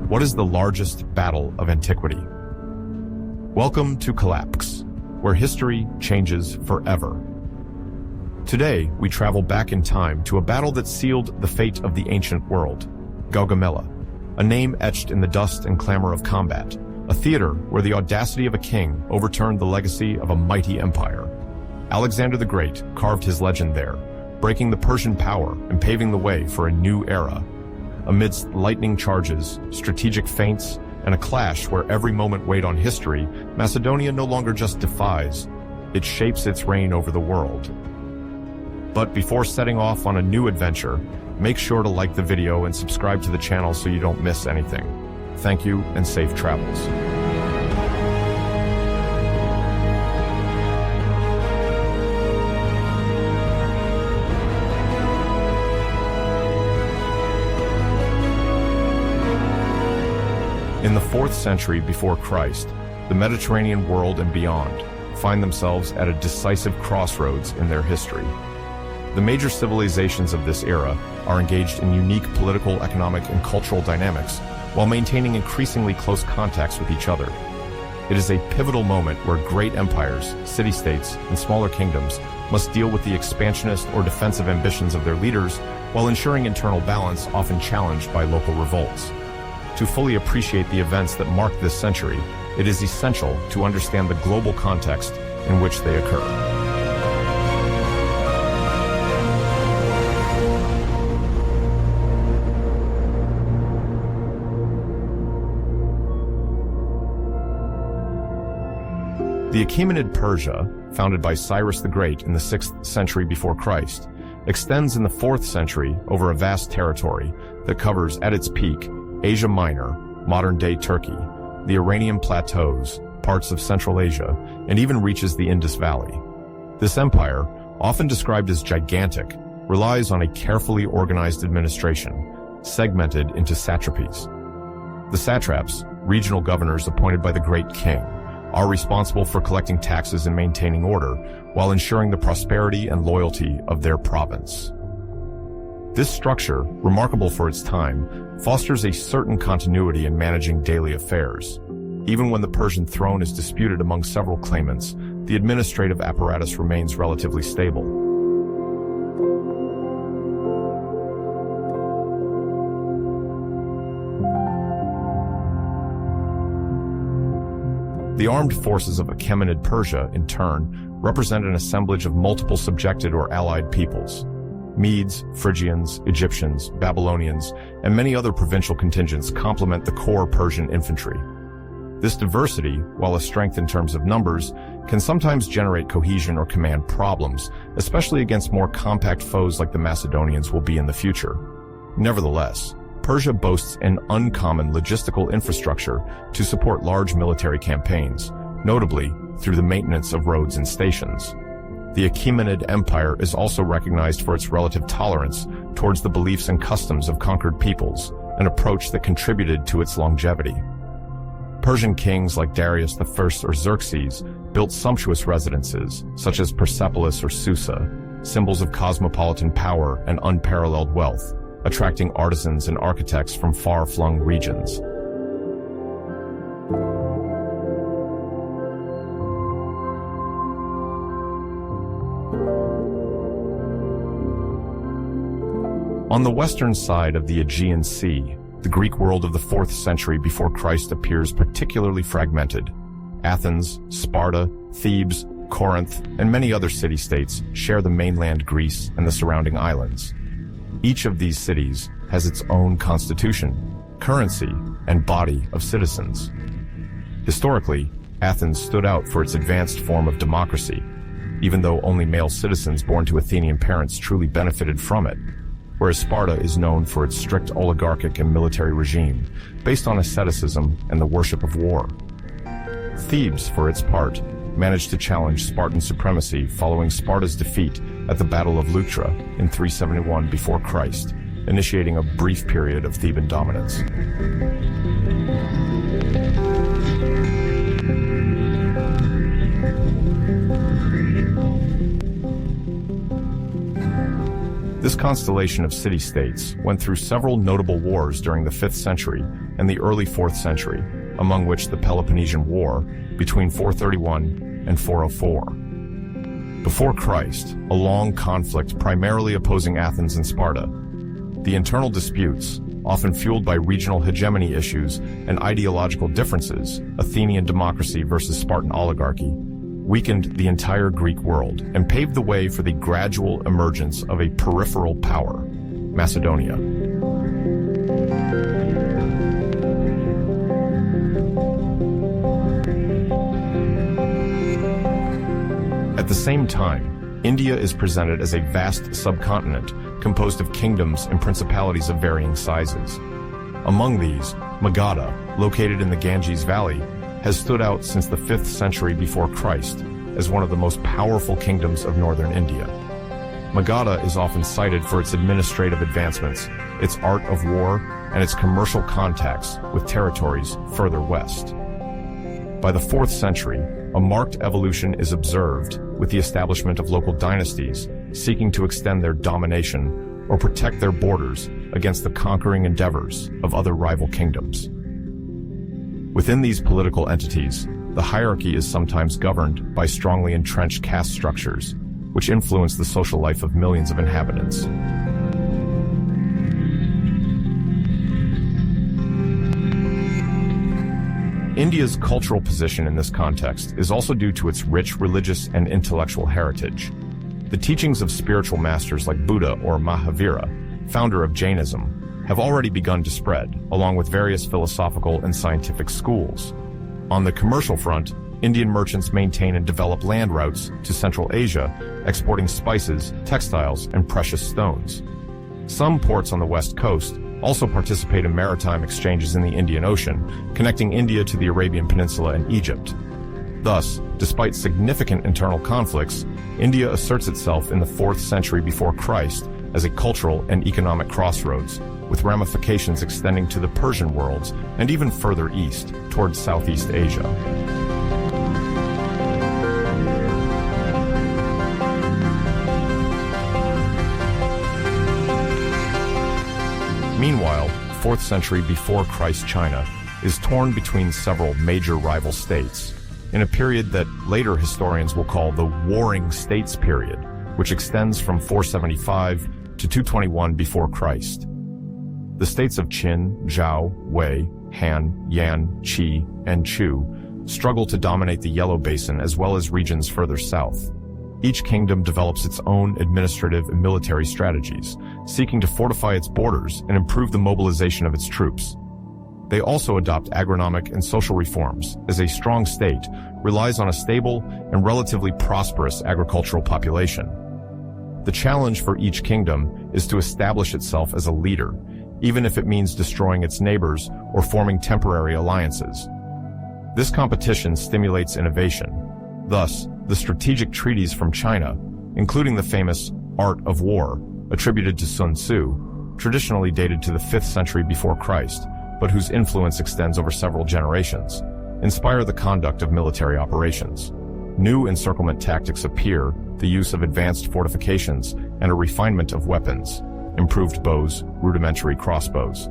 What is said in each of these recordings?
What is the largest battle of antiquity? Welcome to Collapse, where history changes forever. Today, we travel back in time to a battle that sealed the fate of the ancient world, Gaugamela, a name etched in the dust and clamor of combat, a theater where the audacity of a king overturned the legacy of a mighty empire. Alexander the Great carved his legend there, breaking the Persian power and paving the way for a new era. Amidst lightning charges, strategic feints, and a clash where every moment weighed on history, Macedonia no longer just defies, it shapes its reign over the world. But before setting off on a new adventure, make sure to like the video and subscribe to the channel so you don't miss anything. Thank you and safe travels. In the 4th century before Christ, the Mediterranean world and beyond find themselves at a decisive crossroads in their history. The major civilizations of this era are engaged in unique political, economic, and cultural dynamics while maintaining increasingly close contacts with each other. It is a pivotal moment where great empires, city-states, and smaller kingdoms must deal with the expansionist or defensive ambitions of their leaders while ensuring internal balance, often challenged by local revolts. To fully appreciate the events that marked this century, it is essential to understand the global context in which they occur. The Achaemenid Persia, founded by Cyrus the Great in the 6th century before Christ, extends in the 4th century over a vast territory that covers, at its peak, Asia Minor, modern-day Turkey, the Iranian plateaus, parts of Central Asia, and even reaches the Indus Valley. This empire, often described as gigantic, relies on a carefully organized administration, segmented into satrapies. The satraps, regional governors appointed by the great king, are responsible for collecting taxes and maintaining order, while ensuring the prosperity and loyalty of their province. This structure, remarkable for its time, fosters a certain continuity in managing daily affairs. Even when the Persian throne is disputed among several claimants, the administrative apparatus remains relatively stable. The armed forces of Achaemenid Persia, in turn, represent an assemblage of multiple subjected or allied peoples. Medes, Phrygians, Egyptians, Babylonians, and many other provincial contingents complement the core Persian infantry. This diversity, while a strength in terms of numbers, can sometimes generate cohesion or command problems, especially against more compact foes like the Macedonians will be in the future. Nevertheless, Persia boasts an uncommon logistical infrastructure to support large military campaigns, notably through the maintenance of roads and stations. The Achaemenid Empire is also recognized for its relative tolerance towards the beliefs and customs of conquered peoples, an approach that contributed to its longevity. Persian kings like Darius I or Xerxes built sumptuous residences, such as Persepolis or Susa, symbols of cosmopolitan power and unparalleled wealth, attracting artisans and architects from far-flung regions. On the western side of the Aegean Sea, the Greek world of the 4th century before Christ appears particularly fragmented. Athens, Sparta, Thebes, Corinth, and many other city-states share the mainland Greece and the surrounding islands. Each of these cities has its own constitution, currency, and body of citizens. Historically, Athens stood out for its advanced form of democracy, even though only male citizens born to Athenian parents truly benefited from it, whereas Sparta is known for its strict oligarchic and military regime, based on asceticism and the worship of war. Thebes, for its part, managed to challenge Spartan supremacy following Sparta's defeat at the Battle of Leuctra in 371 before Christ, initiating a brief period of Theban dominance. This constellation of city-states went through several notable wars during the 5th century and the early 4th century, among which the Peloponnesian War between 431 and 404. Before Christ, a long conflict primarily opposing Athens and Sparta. The internal disputes, often fueled by regional hegemony issues and ideological differences, Athenian democracy versus Spartan oligarchy, weakened the entire Greek world and paved the way for the gradual emergence of a peripheral power, Macedonia. At the same time, India is presented as a vast subcontinent composed of kingdoms and principalities of varying sizes. Among these, Magadha, located in the Ganges Valley, has stood out since the 5th century before Christ as one of the most powerful kingdoms of northern India. Magadha is often cited for its administrative advancements, its art of war, and its commercial contacts with territories further west. By the 4th century, a marked evolution is observed with the establishment of local dynasties seeking to extend their domination or protect their borders against the conquering endeavors of other rival kingdoms. Within these political entities, the hierarchy is sometimes governed by strongly entrenched caste structures, which influence the social life of millions of inhabitants. India's cultural position in this context is also due to its rich religious and intellectual heritage. The teachings of spiritual masters like Buddha or Mahavira, founder of Jainism, have already begun to spread, along with various philosophical and scientific schools. On the commercial front, Indian merchants maintain and develop land routes to Central Asia, exporting spices, textiles, and precious stones. Some ports on the west coast also participate in maritime exchanges in the Indian Ocean, connecting India to the Arabian Peninsula and Egypt. Thus, despite significant internal conflicts, India asserts itself in the 4th century before Christ as a cultural and economic crossroads, with ramifications extending to the Persian worlds and even further east, towards Southeast Asia. Meanwhile, 4th century before Christ China is torn between several major rival states, in a period that later historians will call the Warring States period, which extends from 475 to 221 before Christ. The states of Qin, Zhao, Wei, Han, Yan, Qi, and Chu struggle to dominate the Yellow Basin as well as regions further south. Each kingdom develops its own administrative and military strategies, seeking to fortify its borders and improve the mobilization of its troops. They also adopt agronomic and social reforms, as a strong state relies on a stable and relatively prosperous agricultural population. The challenge for each kingdom is to establish itself as a leader, even if it means destroying its neighbors or forming temporary alliances. This competition stimulates innovation. Thus, the strategic treaties from China, including the famous Art of War, attributed to Sun Tzu, traditionally dated to the 5th century before Christ, but whose influence extends over several generations, inspire the conduct of military operations. New encirclement tactics appear, the use of advanced fortifications, and a refinement of weapons, improved bows, rudimentary crossbows.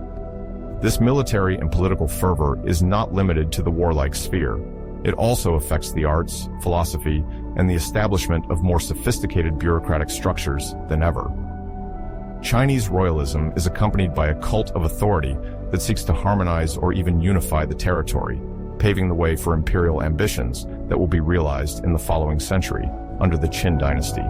This military and political fervor is not limited to the warlike sphere. It also affects the arts, philosophy, and the establishment of more sophisticated bureaucratic structures than ever. Chinese royalism is accompanied by a cult of authority that seeks to harmonize or even unify the territory, paving the way for imperial ambitions that will be realized in the following century under the Qin dynasty.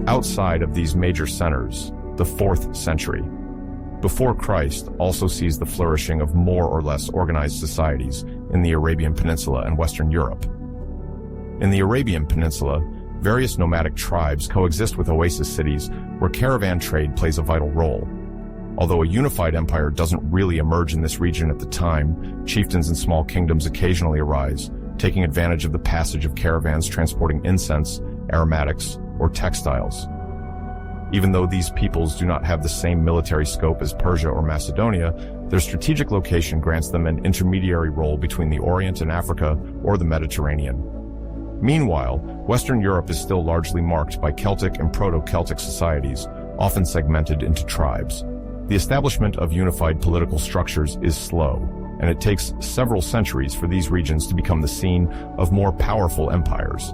Outside of these major centers, the 4th century, before Christ, also sees the flourishing of more or less organized societies in the Arabian Peninsula and Western Europe. In the Arabian Peninsula, various nomadic tribes coexist with oasis cities where caravan trade plays a vital role. Although a unified empire doesn't really emerge in this region at the time, chieftains and small kingdoms occasionally arise, taking advantage of the passage of caravans transporting incense, aromatics, or textiles. Even though these peoples do not have the same military scope as Persia or Macedonia, their strategic location grants them an intermediary role between the Orient and Africa or the Mediterranean. Meanwhile, Western Europe is still largely marked by Celtic and Proto-Celtic societies, often segmented into tribes. The establishment of unified political structures is slow, and it takes several centuries for these regions to become the scene of more powerful empires.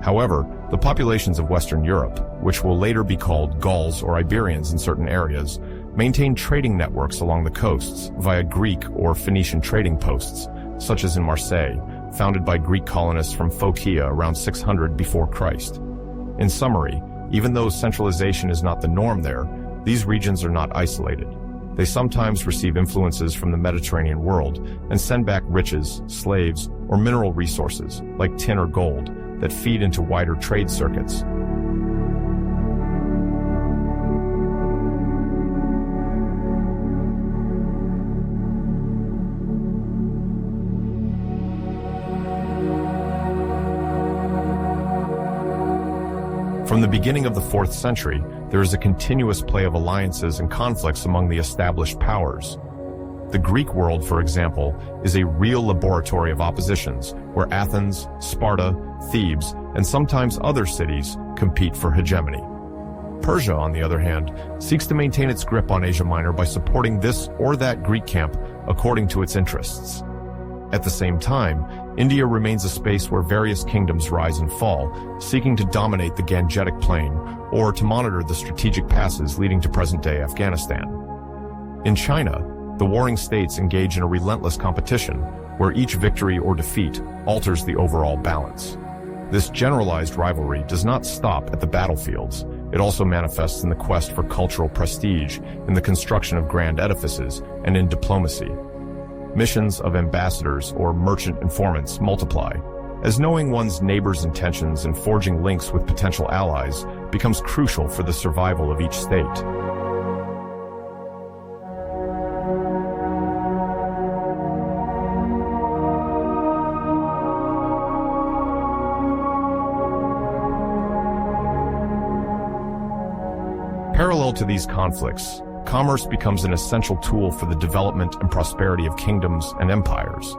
However, the populations of Western Europe, which will later be called Gauls or Iberians in certain areas, maintain trading networks along the coasts via Greek or Phoenician trading posts, such as in Marseille, founded by Greek colonists from Phocaea around 600 before Christ. In summary, even though centralization is not the norm there, these regions are not isolated. They sometimes receive influences from the Mediterranean world and send back riches, slaves, or mineral resources, like tin or gold, that feed into wider trade circuits. From the beginning of the 4th century, there is a continuous play of alliances and conflicts among the established powers. The Greek world, for example, is a real laboratory of oppositions, where Athens, Sparta, Thebes, and sometimes other cities compete for hegemony. Persia, on the other hand, seeks to maintain its grip on Asia Minor by supporting this or that Greek camp according to its interests. At the same time, India remains a space where various kingdoms rise and fall, seeking to dominate the Gangetic Plain or to monitor the strategic passes leading to present-day Afghanistan. In China, the warring states engage in a relentless competition, where each victory or defeat alters the overall balance. This generalized rivalry does not stop at the battlefields. It also manifests in the quest for cultural prestige, in the construction of grand edifices, and in diplomacy. Missions of ambassadors or merchant informants multiply, as knowing one's neighbor's intentions and forging links with potential allies becomes crucial for the survival of each state. Parallel to these conflicts, commerce becomes an essential tool for the development and prosperity of kingdoms and empires.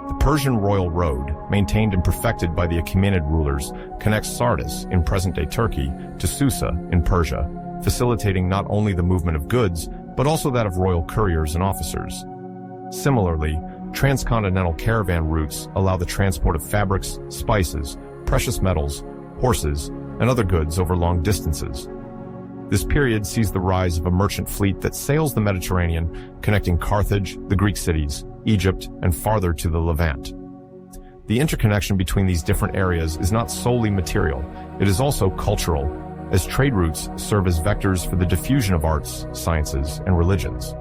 The Persian royal road, maintained and perfected by the Achaemenid rulers, connects Sardis in present-day Turkey to Susa in Persia, facilitating not only the movement of goods, but also that of royal couriers and officers. Similarly, transcontinental caravan routes allow the transport of fabrics, spices, precious metals, horses, and other goods over long distances. This period sees the rise of a merchant fleet that sails the Mediterranean, connecting Carthage, the Greek cities, Egypt, and farther to the Levant. The interconnection between these different areas is not solely material, it is also cultural, as trade routes serve as vectors for the diffusion of arts, sciences, and religions.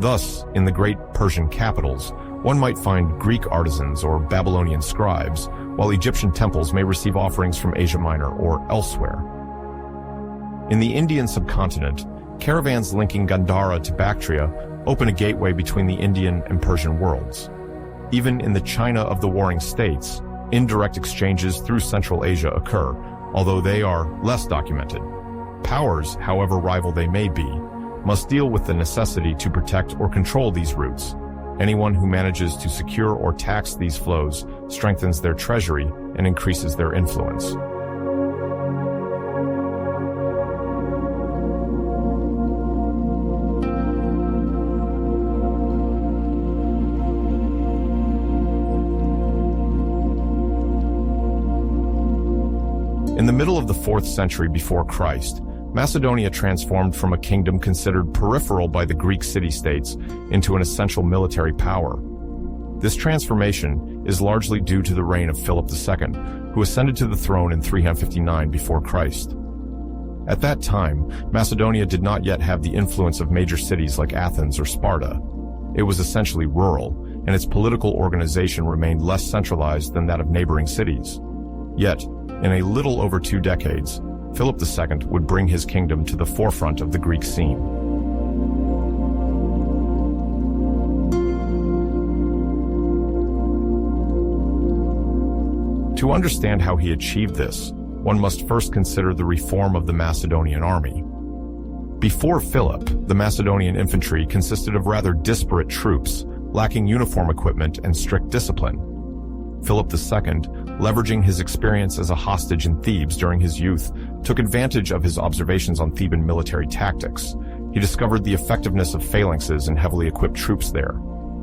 Thus, in the great Persian capitals, one might find Greek artisans or Babylonian scribes, while Egyptian temples may receive offerings from Asia Minor or elsewhere. In the Indian subcontinent, caravans linking Gandhara to Bactria open a gateway between the Indian and Persian worlds. Even in the China of the warring states, indirect exchanges through Central Asia occur, although they are less documented. Powers, however rival they may be, must deal with the necessity to protect or control these routes. Anyone who manages to secure or tax these flows strengthens their treasury and increases their influence. In the middle of the 4th century before Christ, Macedonia transformed from a kingdom considered peripheral by the Greek city-states into an essential military power. This transformation is largely due to the reign of Philip II, who ascended to the throne in 359 before Christ. At that time, Macedonia did not yet have the influence of major cities like Athens or Sparta. It was essentially rural, and its political organization remained less centralized than that of neighboring cities. Yet, in a little over 2 decades, Philip II would bring his kingdom to the forefront of the Greek scene. To understand how he achieved this, one must first consider the reform of the Macedonian army. Before Philip, the Macedonian infantry consisted of rather disparate troops, lacking uniform equipment and strict discipline. Philip II, leveraging his experience as a hostage in Thebes during his youth, took advantage of his observations on Theban military tactics. He discovered the effectiveness of phalanxes and heavily equipped troops there.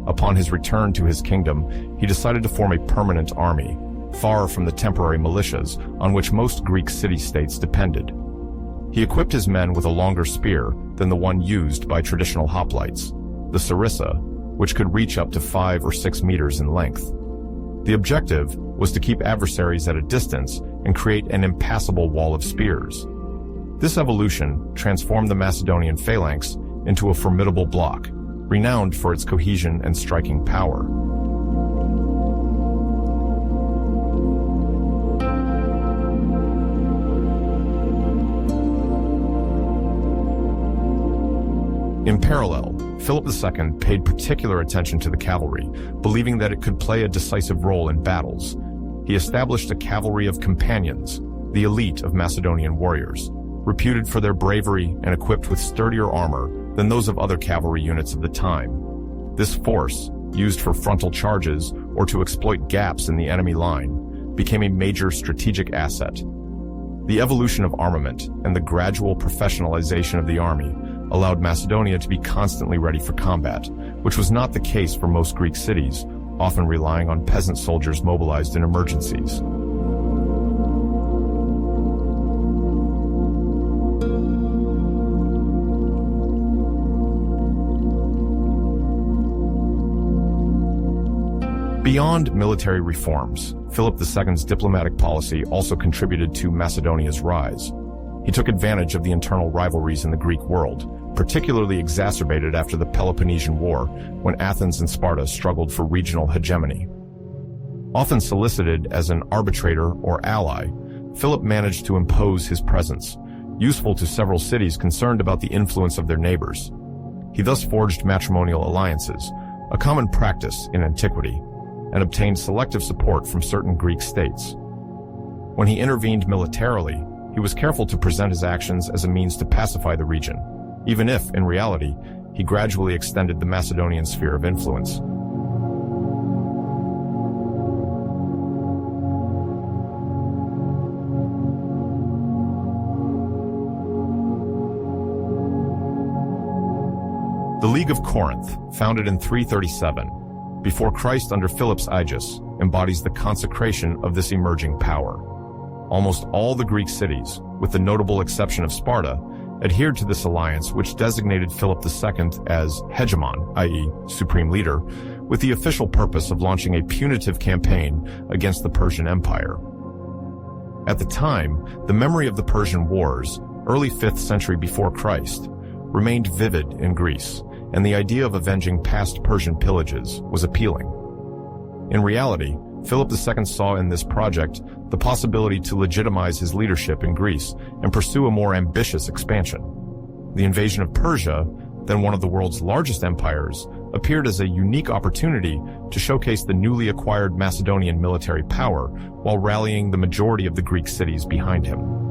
Upon his return to his kingdom, he decided to form a permanent army, far from the temporary militias on which most Greek city-states depended. He equipped his men with a longer spear than the one used by traditional hoplites, the sarissa, which could reach up to 5 or 6 meters in length. The objective was to keep adversaries at a distance and create an impassable wall of spears. This evolution transformed the Macedonian phalanx into a formidable bloc, renowned for its cohesion and striking power. In parallel, Philip II paid particular attention to the cavalry, believing that it could play a decisive role in battles. He established a cavalry of companions, the elite of Macedonian warriors, reputed for their bravery and equipped with sturdier armor than those of other cavalry units of the time. This force, used for frontal charges or to exploit gaps in the enemy line, became a major strategic asset. The evolution of armament and the gradual professionalization of the army allowed Macedonia to be constantly ready for combat, which was not the case for most Greek cities, often relying on peasant soldiers mobilized in emergencies. Beyond military reforms, Philip II's diplomatic policy also contributed to Macedonia's rise. He took advantage of the internal rivalries in the Greek world, particularly exacerbated after the Peloponnesian War, when Athens and Sparta struggled for regional hegemony. Often solicited as an arbitrator or ally, Philip managed to impose his presence, useful to several cities concerned about the influence of their neighbors. He thus forged matrimonial alliances, a common practice in antiquity, and obtained selective support from certain Greek states. When he intervened militarily, he was careful to present his actions as a means to pacify the region, even if, in reality, he gradually extended the Macedonian sphere of influence. The League of Corinth, founded in 337, before Christ under Philip's aegis, embodies the consecration of this emerging power. Almost all the Greek cities, with the notable exception of Sparta, adhered to this alliance, which designated Philip II as hegemon, i.e., supreme leader, with the official purpose of launching a punitive campaign against the Persian Empire. At the time, the memory of the Persian Wars, early 5th century before Christ, remained vivid in Greece, and the idea of avenging past Persian pillages was appealing. In reality, Philip II saw in this project the possibility to legitimize his leadership in Greece and pursue a more ambitious expansion. The invasion of Persia, then one of the world's largest empires, appeared as a unique opportunity to showcase the newly acquired Macedonian military power while rallying the majority of the Greek cities behind him.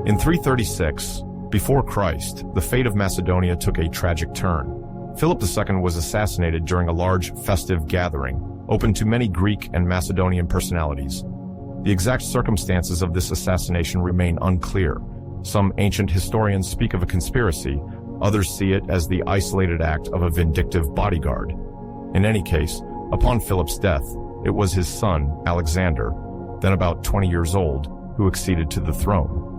In 336, before Christ, the fate of Macedonia took a tragic turn. Philip II was assassinated during a large festive gathering, open to many Greek and Macedonian personalities. The exact circumstances of this assassination remain unclear. Some ancient historians speak of a conspiracy, others see it as the isolated act of a vindictive bodyguard. In any case, upon Philip's death, it was his son, Alexander, then about 20 years old, who acceded to the throne.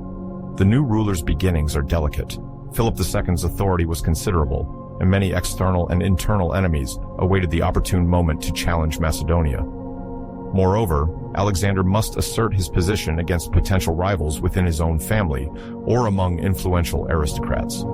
The new ruler's beginnings are delicate. Philip II's authority was considerable, and many external and internal enemies awaited the opportune moment to challenge Macedonia. Moreover, Alexander must assert his position against potential rivals within his own family or among influential aristocrats.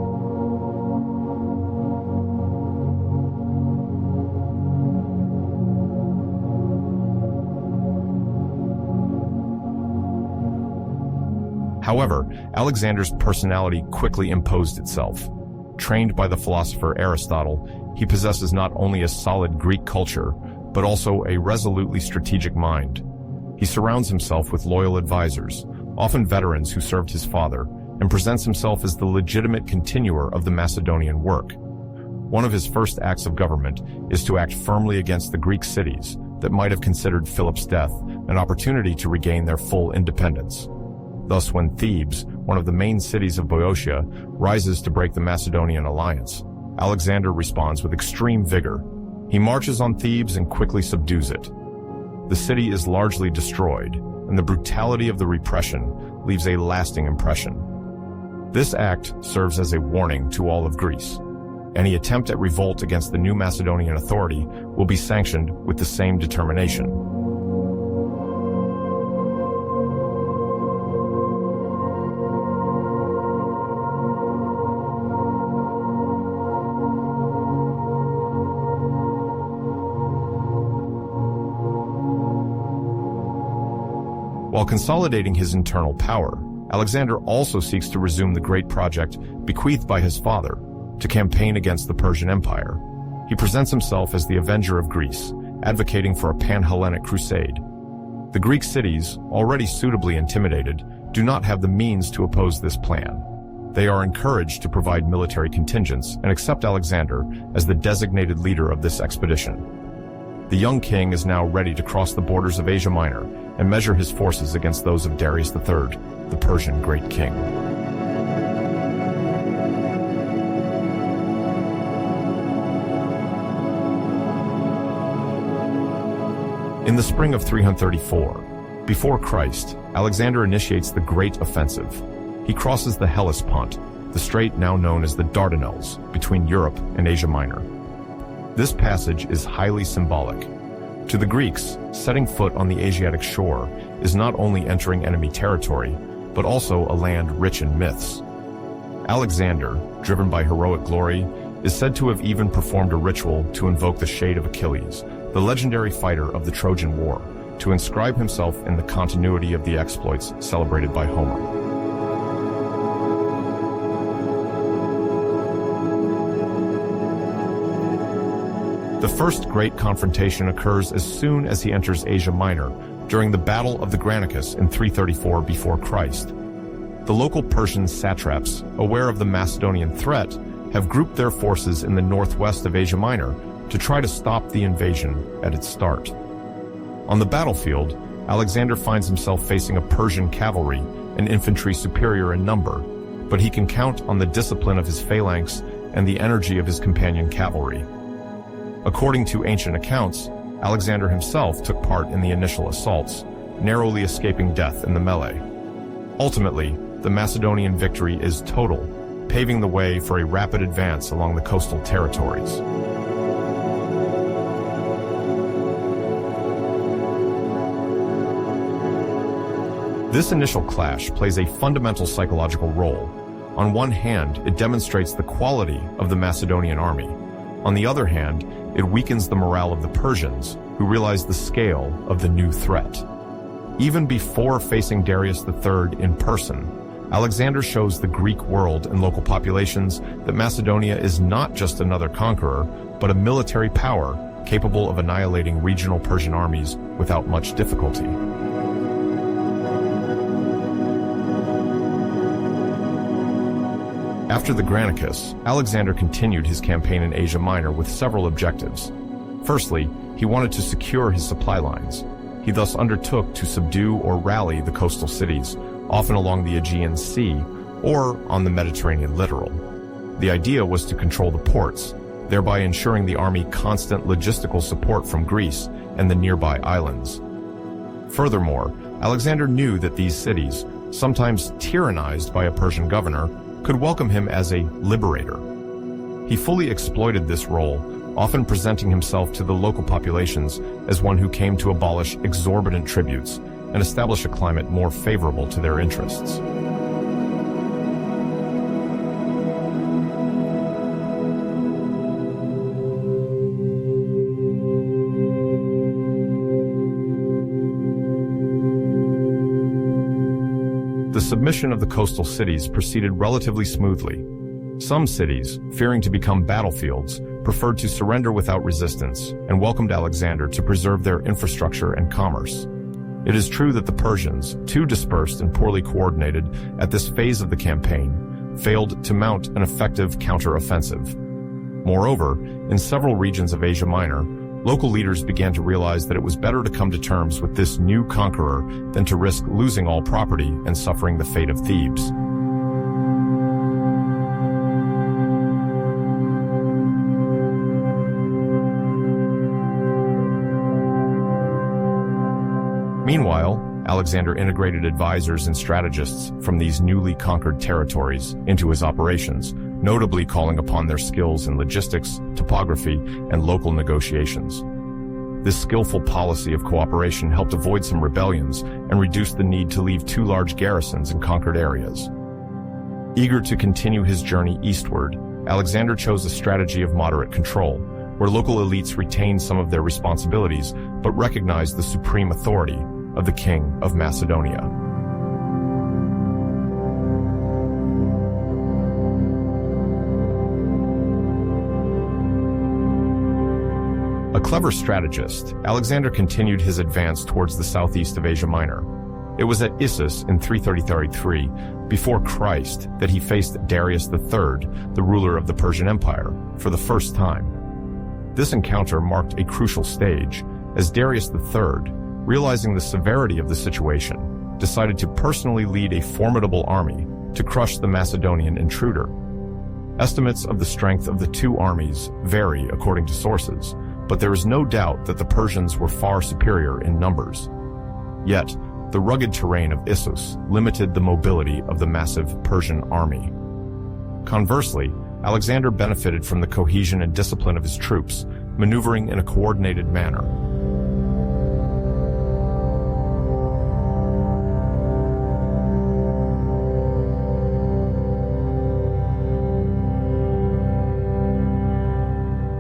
However, Alexander's personality quickly imposed itself. Trained by the philosopher Aristotle, he possesses not only a solid Greek culture, but also a resolutely strategic mind. He surrounds himself with loyal advisors, often veterans who served his father, and presents himself as the legitimate continuer of the Macedonian work. One of his first acts of government is to act firmly against the Greek cities that might have considered Philip's death an opportunity to regain their full independence. Thus, when Thebes, one of the main cities of Boeotia, rises to break the Macedonian alliance, Alexander responds with extreme vigor. He marches on Thebes and quickly subdues it. The city is largely destroyed, and the brutality of the repression leaves a lasting impression. This act serves as a warning to all of Greece. Any attempt at revolt against the new Macedonian authority will be sanctioned with the same determination. While consolidating his internal power, Alexander also seeks to resume the great project bequeathed by his father, to campaign against the Persian Empire. He presents himself as the avenger of Greece, advocating for a pan-Hellenic crusade. The Greek cities, already suitably intimidated, do not have the means to oppose this plan. They are encouraged to provide military contingents and accept Alexander as the designated leader of this expedition. The young king is now ready to cross the borders of Asia Minor and measure his forces against those of Darius III, the Persian great king. In the spring of 334, before Christ, Alexander initiates the Great Offensive. He crosses the Hellespont, the strait now known as the Dardanelles, between Europe and Asia Minor. This passage is highly symbolic. To the Greeks, setting foot on the Asiatic shore is not only entering enemy territory, but also a land rich in myths. Alexander, driven by heroic glory, is said to have even performed a ritual to invoke the shade of Achilles, the legendary fighter of the Trojan War, to inscribe himself in the continuity of the exploits celebrated by Homer. The first great confrontation occurs as soon as he enters Asia Minor, during the Battle of the Granicus in 334 before Christ. The local Persian satraps, aware of the Macedonian threat, have grouped their forces in the northwest of Asia Minor to try to stop the invasion at its start. On the battlefield, Alexander finds himself facing a Persian cavalry and infantry superior in number, but he can count on the discipline of his phalanx and the energy of his companion cavalry. According to ancient accounts, Alexander himself took part in the initial assaults, narrowly escaping death in the melee. Ultimately, the Macedonian victory is total, paving the way for a rapid advance along the coastal territories. This initial clash plays a fundamental psychological role. On one hand, it demonstrates the quality of the Macedonian army. On the other hand, it weakens the morale of the Persians, who realize the scale of the new threat. Even before facing Darius III in person, Alexander shows the Greek world and local populations that Macedonia is not just another conqueror, but a military power capable of annihilating regional Persian armies without much difficulty. After the Granicus, Alexander continued his campaign in Asia Minor with several objectives. Firstly, he wanted to secure his supply lines. He thus undertook to subdue or rally the coastal cities, often along the Aegean Sea or on the Mediterranean littoral. The idea was to control the ports, thereby ensuring the army constant logistical support from Greece and the nearby islands. Furthermore, Alexander knew that these cities, sometimes tyrannized by a Persian governor, could welcome him as a liberator. He fully exploited this role, often presenting himself to the local populations as one who came to abolish exorbitant tributes and establish a climate more favorable to their interests. The submission of the coastal cities proceeded relatively smoothly. Some cities, fearing to become battlefields, preferred to surrender without resistance and welcomed Alexander to preserve their infrastructure and commerce. It is true that the Persians, too dispersed and poorly coordinated at this phase of the campaign, failed to mount an effective counter-offensive. Moreover, in several regions of Asia Minor, local leaders began to realize that it was better to come to terms with this new conqueror than to risk losing all property and suffering the fate of Thebes. Meanwhile, Alexander integrated advisors and strategists from these newly conquered territories into his operations, notably calling upon their skills in logistics, topography, and local negotiations. This skillful policy of cooperation helped avoid some rebellions and reduce the need to leave too large garrisons in conquered areas. Eager to continue his journey eastward, Alexander chose a strategy of moderate control, where local elites retained some of their responsibilities but recognized the supreme authority of the king of Macedonia. A clever strategist, Alexander continued his advance towards the southeast of Asia Minor. It was at Issus in 333 before Christ that he faced Darius III, the ruler of the Persian Empire, for the first time. This encounter marked a crucial stage, as Darius III, realizing the severity of the situation, decided to personally lead a formidable army to crush the Macedonian intruder. Estimates of the strength of the two armies vary according to sources, but there is no doubt that the Persians were far superior in numbers. Yet, the rugged terrain of Issus limited the mobility of the massive Persian army. Conversely, Alexander benefited from the cohesion and discipline of his troops, maneuvering in a coordinated manner.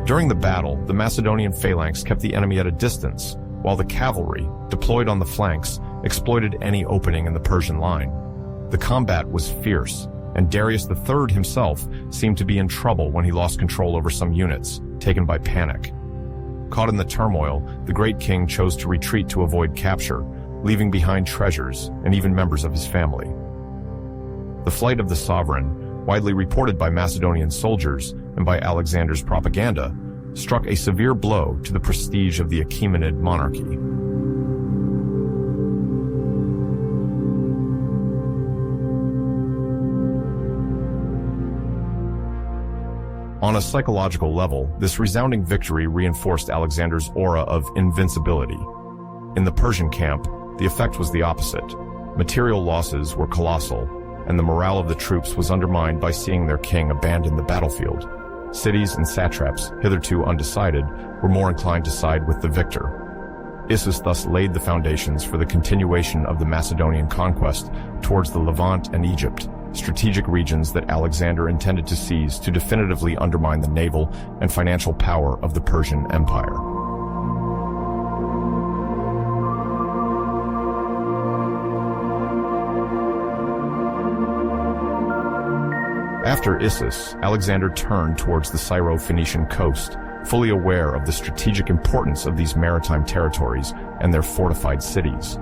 During the battle, the Macedonian phalanx kept the enemy at a distance, while the cavalry, deployed on the flanks, exploited any opening in the Persian line. The combat was fierce, and Darius III himself seemed to be in trouble when he lost control over some units, taken by panic. Caught in the turmoil, the great king chose to retreat to avoid capture, leaving behind treasures and even members of his family. The flight of the sovereign, widely reported by Macedonian soldiers and by Alexander's propaganda, struck a severe blow to the prestige of the Achaemenid monarchy. On a psychological level, this resounding victory reinforced Alexander's aura of invincibility. In the Persian camp, the effect was the opposite. Material losses were colossal, and the morale of the troops was undermined by seeing their king abandon the battlefield. Cities and satraps, hitherto undecided, were more inclined to side with the victor. Issus thus laid the foundations for the continuation of the Macedonian conquest towards the Levant and Egypt, strategic regions that Alexander intended to seize to definitively undermine the naval and financial power of the Persian Empire. After Issus, Alexander turned towards the Syro-Phoenician coast, fully aware of the strategic importance of these maritime territories and their fortified cities.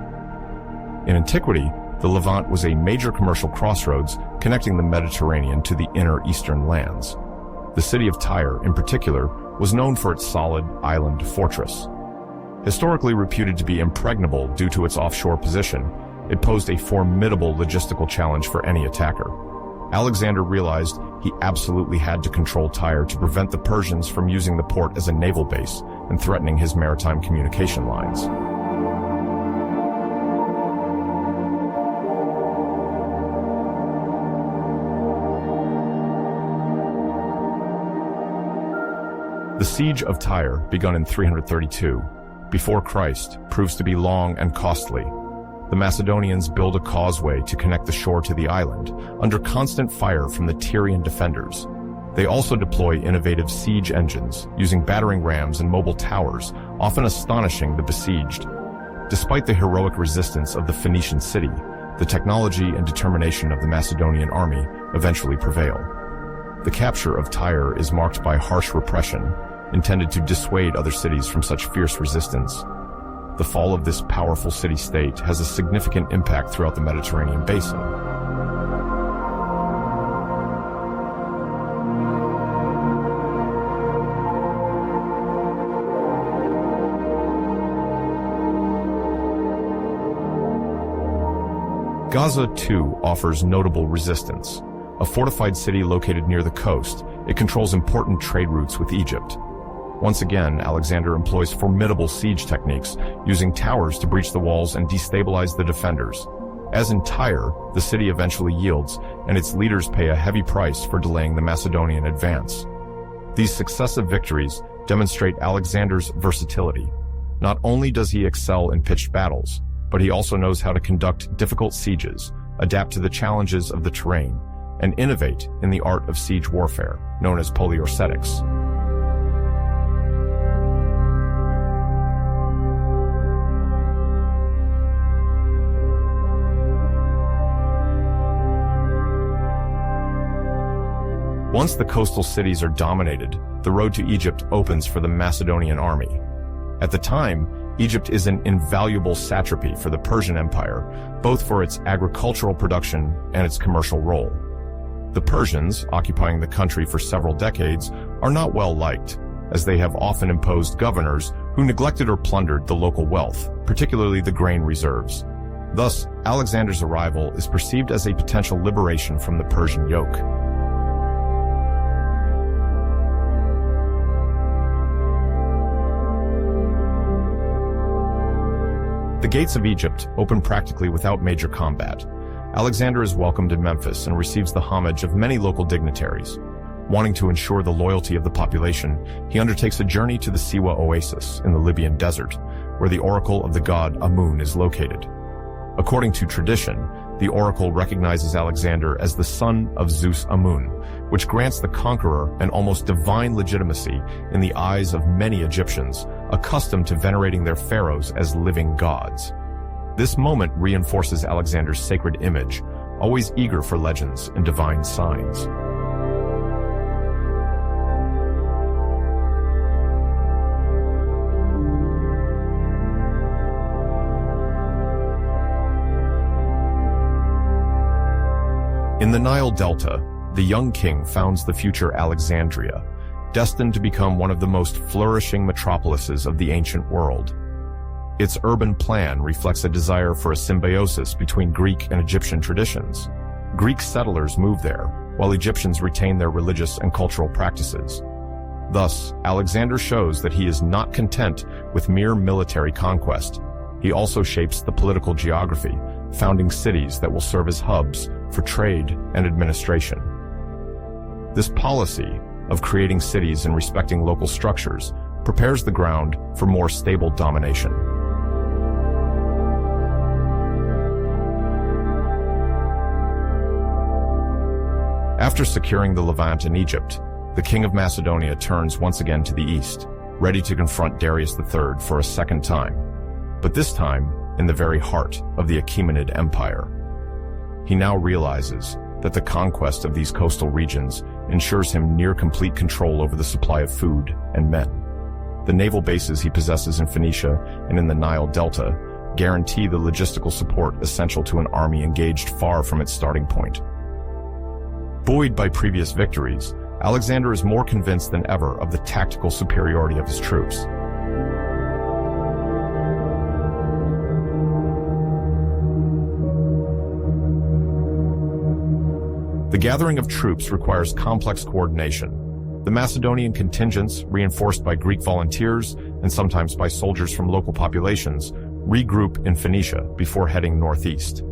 In Antiquity, the Levant was a major commercial crossroads connecting the Mediterranean to the inner eastern lands. The city of Tyre, in particular, was known for its solid island fortress. Historically reputed to be impregnable due to its offshore position, it posed a formidable logistical challenge for any attacker. Alexander realized he absolutely had to control Tyre to prevent the Persians from using the port as a naval base and threatening his maritime communication lines. The siege of Tyre, begun in 332 before Christ, proves to be long and costly. The Macedonians build a causeway to connect the shore to the island, under constant fire from the Tyrian defenders. They also deploy innovative siege engines, using battering rams and mobile towers, often astonishing the besieged. Despite the heroic resistance of the Phoenician city, the technology and determination of the Macedonian army eventually prevail. The capture of Tyre is marked by harsh repression, intended to dissuade other cities from such fierce resistance. The fall of this powerful city-state has a significant impact throughout the Mediterranean basin. Gaza, too, offers notable resistance. A fortified city located near the coast, it controls important trade routes with Egypt. Once again, Alexander employs formidable siege techniques, using towers to breach the walls and destabilize the defenders. As in Tyre, the city eventually yields, and its leaders pay a heavy price for delaying the Macedonian advance. These successive victories demonstrate Alexander's versatility. Not only does he excel in pitched battles, but he also knows how to conduct difficult sieges, adapt to the challenges of the terrain, and innovate in the art of siege warfare, known as poliorcetics. Once the coastal cities are dominated, the road to Egypt opens for the Macedonian army. At the time, Egypt is an invaluable satrapy for the Persian Empire, both for its agricultural production and its commercial role. The Persians, occupying the country for several decades, are not well liked, as they have often imposed governors who neglected or plundered the local wealth, particularly the grain reserves. Thus, Alexander's arrival is perceived as a potential liberation from the Persian yoke. The gates of Egypt open practically without major combat. Alexander is welcomed in Memphis and receives the homage of many local dignitaries. Wanting to ensure the loyalty of the population, he undertakes a journey to the Siwa oasis in the Libyan desert, where the oracle of the god Amun is located. According to tradition, the oracle recognizes Alexander as the son of Zeus Amun, which grants the conqueror an almost divine legitimacy in the eyes of many Egyptians, accustomed to venerating their pharaohs as living gods. This moment reinforces Alexander's sacred image, always eager for legends and divine signs. In the Nile Delta, the young king founds the future Alexandria, destined to become one of the most flourishing metropolises of the ancient world. Its urban plan reflects a desire for a symbiosis between Greek and Egyptian traditions. Greek settlers move there, while Egyptians retain their religious and cultural practices. Thus, Alexander shows that he is not content with mere military conquest. He also shapes the political geography, founding cities that will serve as hubs for trade and administration. This policy of creating cities and respecting local structures prepares the ground for more stable domination. After securing the Levant and Egypt, the king of Macedonia turns once again to the east, ready to confront Darius III for a second time, but this time in the very heart of the Achaemenid Empire. He now realizes that the conquest of these coastal regions ensures him near complete control over the supply of food and men. The naval bases he possesses in Phoenicia and in the Nile Delta guarantee the logistical support essential to an army engaged far from its starting point. Buoyed by previous victories, Alexander is more convinced than ever of the tactical superiority of his troops. The gathering of troops requires complex coordination. The Macedonian contingents, reinforced by Greek volunteers and sometimes by soldiers from local populations, regroup in Phoenicia before heading northeast.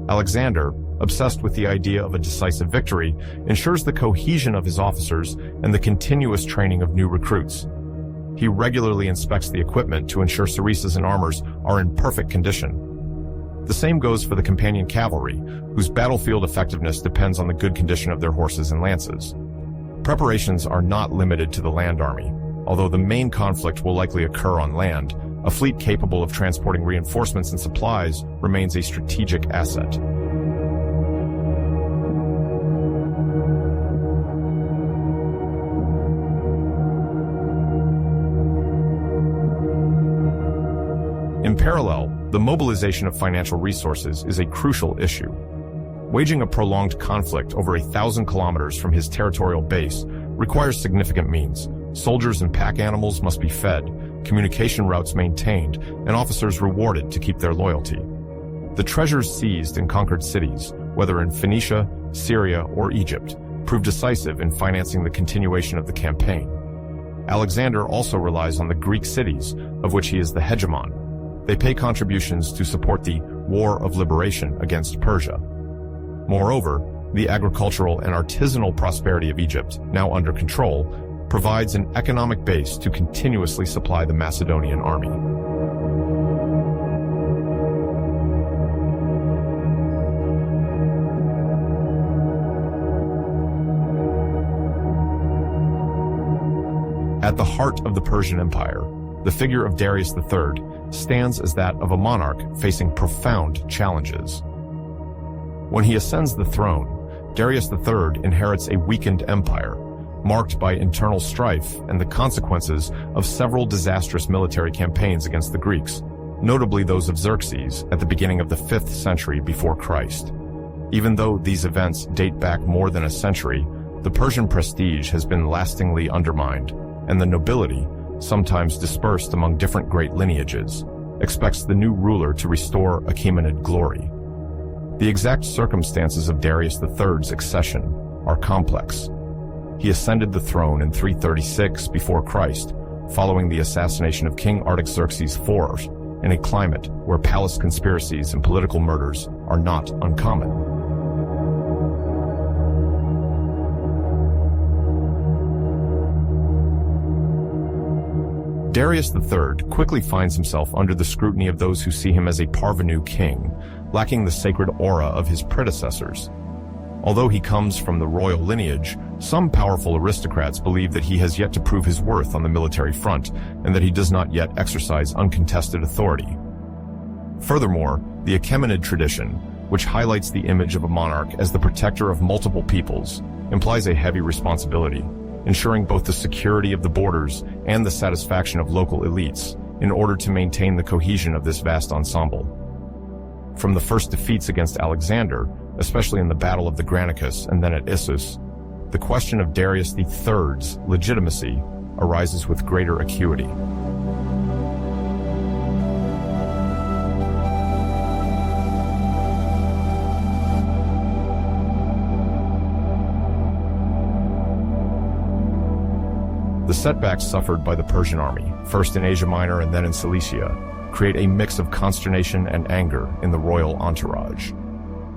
Alexander, obsessed with the idea of a decisive victory, ensures the cohesion of his officers and the continuous training of new recruits. He regularly inspects the equipment to ensure sarissas and armors are in perfect condition. The same goes for the companion cavalry, whose battlefield effectiveness depends on the good condition of their horses and lances. Preparations are not limited to the land army. Although the main conflict will likely occur on land, A fleet capable of transporting reinforcements and supplies remains a strategic asset. In parallel, the mobilization of financial resources is a crucial issue. Waging a prolonged conflict over 1,000 kilometers from his territorial base requires significant means. Soldiers and pack animals must be fed, communication routes maintained, and officers rewarded to keep their loyalty. The treasures seized in conquered cities, whether in Phoenicia, Syria, or Egypt, proved decisive in financing the continuation of the campaign. Alexander also relies on the Greek cities, of which he is the hegemon. They pay contributions to support the War of Liberation against Persia. Moreover, the agricultural and artisanal prosperity of Egypt, now under control, provides an economic base to continuously supply the Macedonian army. At the heart of the Persian Empire, the figure of Darius III stands as that of a monarch facing profound challenges. When he ascends the throne, Darius III inherits a weakened empire, marked by internal strife and the consequences of several disastrous military campaigns against the Greeks, notably those of Xerxes at the beginning of the 5th century before Christ. Even though these events date back more than a century, the Persian prestige has been lastingly undermined, and the nobility, sometimes dispersed among different great lineages, expects the new ruler to restore Achaemenid glory. The exact circumstances of Darius III's accession are complex. He ascended the throne in 336 before Christ, following the assassination of King Artaxerxes IV, in a climate where palace conspiracies and political murders are not uncommon. Darius III quickly finds himself under the scrutiny of those who see him as a parvenu king, lacking the sacred aura of his predecessors. Although he comes from the royal lineage, some powerful aristocrats believe that he has yet to prove his worth on the military front and that he does not yet exercise uncontested authority. Furthermore, the Achaemenid tradition, which highlights the image of a monarch as the protector of multiple peoples, implies a heavy responsibility, ensuring both the security of the borders and the satisfaction of local elites in order to maintain the cohesion of this vast ensemble. From the first defeats against Alexander, especially in the Battle of the Granicus and then at Issus, the question of Darius III's legitimacy arises with greater acuity. The setbacks suffered by the Persian army, first in Asia Minor and then in Cilicia, create a mix of consternation and anger in the royal entourage.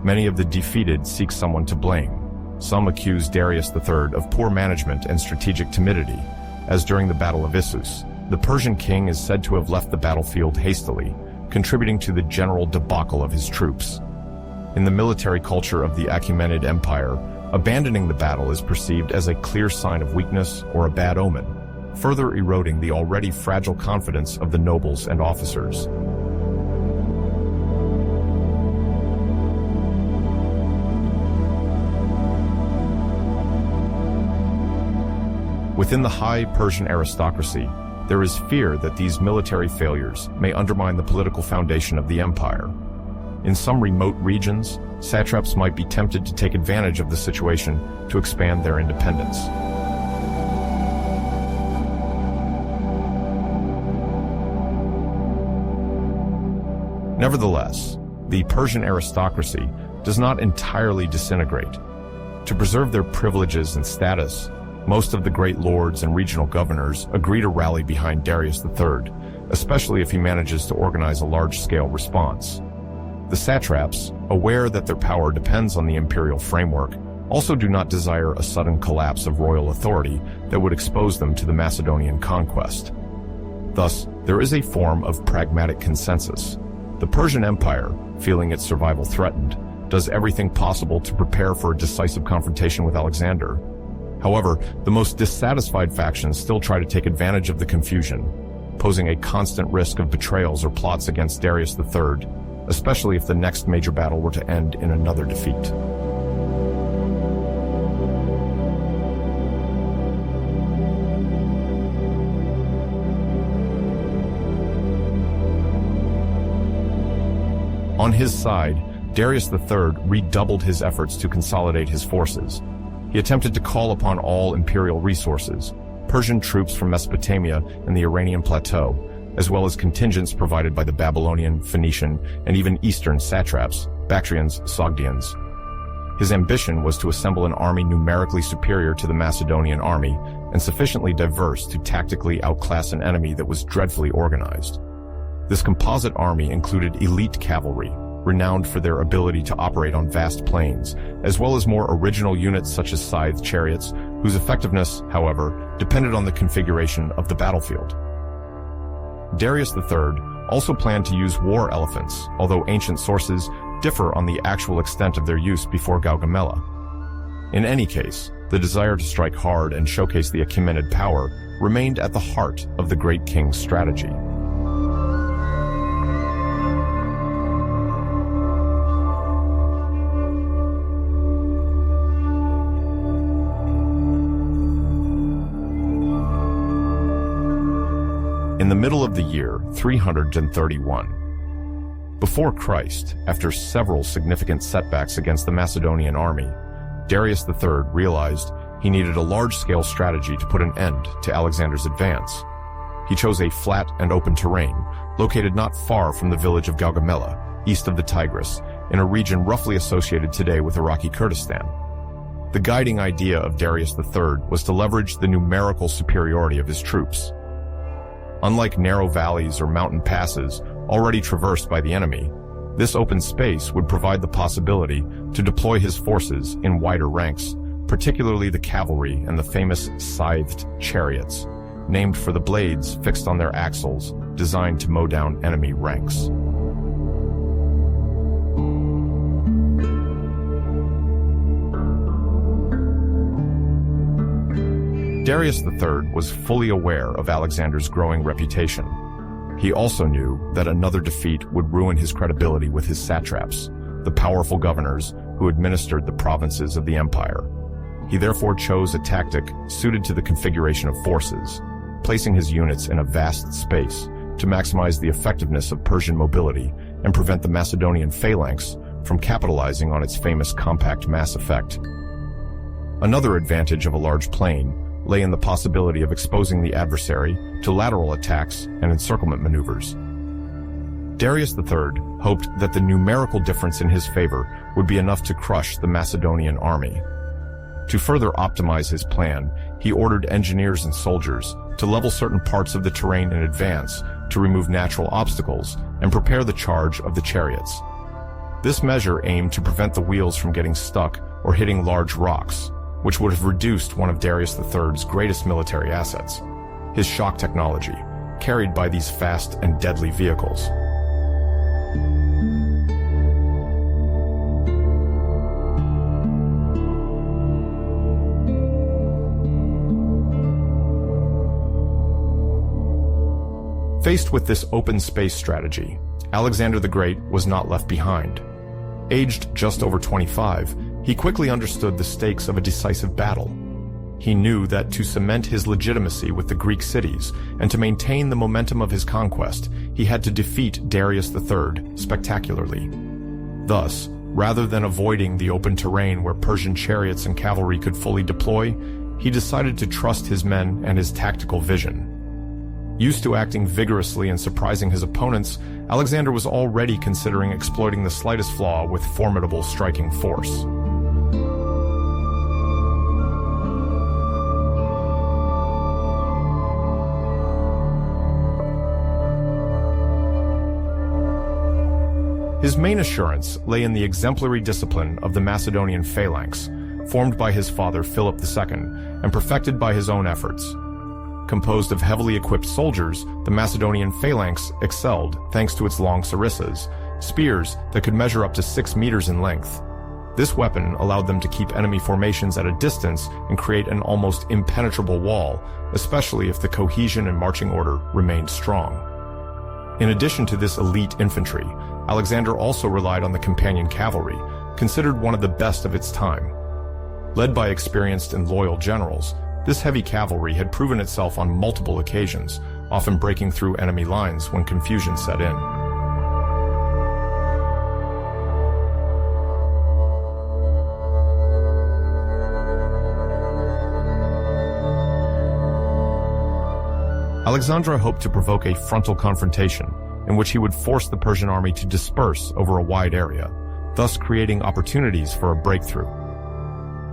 Many of the defeated seek someone to blame. Some accuse Darius III of poor management and strategic timidity, as during the Battle of Issus, the Persian king is said to have left the battlefield hastily, contributing to the general debacle of his troops. In the military culture of the Achaemenid Empire, abandoning the battle is perceived as a clear sign of weakness or a bad omen, further eroding the already fragile confidence of the nobles and officers. Within the high Persian aristocracy, there is fear that these military failures may undermine the political foundation of the empire. In some remote regions, satraps might be tempted to take advantage of the situation to expand their independence. Nevertheless, the Persian aristocracy does not entirely disintegrate. To preserve their privileges and status, most of the great lords and regional governors agree to rally behind Darius III, especially if he manages to organize a large-scale response. The satraps, aware that their power depends on the imperial framework, also do not desire a sudden collapse of royal authority that would expose them to the Macedonian conquest. Thus, there is a form of pragmatic consensus. The Persian Empire, feeling its survival threatened, does everything possible to prepare for a decisive confrontation with Alexander. However, the most dissatisfied factions still try to take advantage of the confusion. posing a constant risk of betrayals or plots against Darius III, especially if the next major battle were to end in another defeat. On his side, Darius III redoubled his efforts to consolidate his forces. He attempted to call upon all imperial resources, Persian troops from Mesopotamia and the Iranian plateau, as well as contingents provided by the Babylonian, Phoenician, and even Eastern satraps, Bactrians, Sogdians. His ambition was to assemble an army numerically superior to the Macedonian army and sufficiently diverse to tactically outclass an enemy that was dreadfully organized. This composite army included elite cavalry, renowned for their ability to operate on vast plains, as well as more original units such as scythed chariots, whose effectiveness, however, depended on the configuration of the battlefield. Darius III also planned to use war elephants, although ancient sources differ on the actual extent of their use before Gaugamela. In any case, the desire to strike hard and showcase the Achaemenid power remained at the heart of the great king's strategy. In the middle of the year 331, before Christ, after several significant setbacks against the Macedonian army, Darius III realized he needed a large-scale strategy to put an end to Alexander's advance. He chose a flat and open terrain, located not far from the village of Gaugamela, east of the Tigris, in a region roughly associated today with Iraqi Kurdistan. The guiding idea of Darius III was to leverage the numerical superiority of his troops. Unlike narrow valleys or mountain passes already traversed by the enemy, this open space would provide the possibility to deploy his forces in wider ranks, particularly the cavalry and the famous scythed chariots, named for the blades fixed on their axles, designed to mow down enemy ranks. Darius III was fully aware of Alexander's growing reputation. He also knew that another defeat would ruin his credibility with his satraps, the powerful governors who administered the provinces of the empire. He therefore chose a tactic suited to the configuration of forces, placing his units in a vast space to maximize the effectiveness of Persian mobility and prevent the Macedonian phalanx from capitalizing on its famous compact mass effect. Another advantage of a large plain lay in the possibility of exposing the adversary to lateral attacks and encirclement maneuvers. Darius III hoped that the numerical difference in his favor would be enough to crush the Macedonian army. To further optimize his plan, he ordered engineers and soldiers to level certain parts of the terrain in advance to remove natural obstacles and prepare the charge of the chariots. This measure aimed to prevent the wheels from getting stuck or hitting large rocks, which would have reduced one of Darius III's greatest military assets, his shock technology, carried by these fast and deadly vehicles. Faced with this open space strategy, Alexander the Great was not left behind. Aged just over 25, he quickly understood the stakes of a decisive battle. He knew that to cement his legitimacy with the Greek cities and to maintain the momentum of his conquest, he had to defeat Darius III spectacularly. Thus, rather than avoiding the open terrain where Persian chariots and cavalry could fully deploy, he decided to trust his men and his tactical vision. Used to acting vigorously and surprising his opponents, Alexander was already considering exploiting the slightest flaw with formidable striking force. His main assurance lay in the exemplary discipline of the Macedonian phalanx, formed by his father Philip II and perfected by his own efforts. Composed of heavily equipped soldiers, the Macedonian phalanx excelled thanks to its long sarissas, spears that could measure up to 6 meters in length. This weapon allowed them to keep enemy formations at a distance and create an almost impenetrable wall, especially if the cohesion and marching order remained strong. In addition to this elite infantry, Alexander also relied on the companion cavalry, considered one of the best of its time. Led by experienced and loyal generals, this heavy cavalry had proven itself on multiple occasions, often breaking through enemy lines when confusion set in. Alexander hoped to provoke a frontal confrontation in which he would force the Persian army to disperse over a wide area, thus creating opportunities for a breakthrough.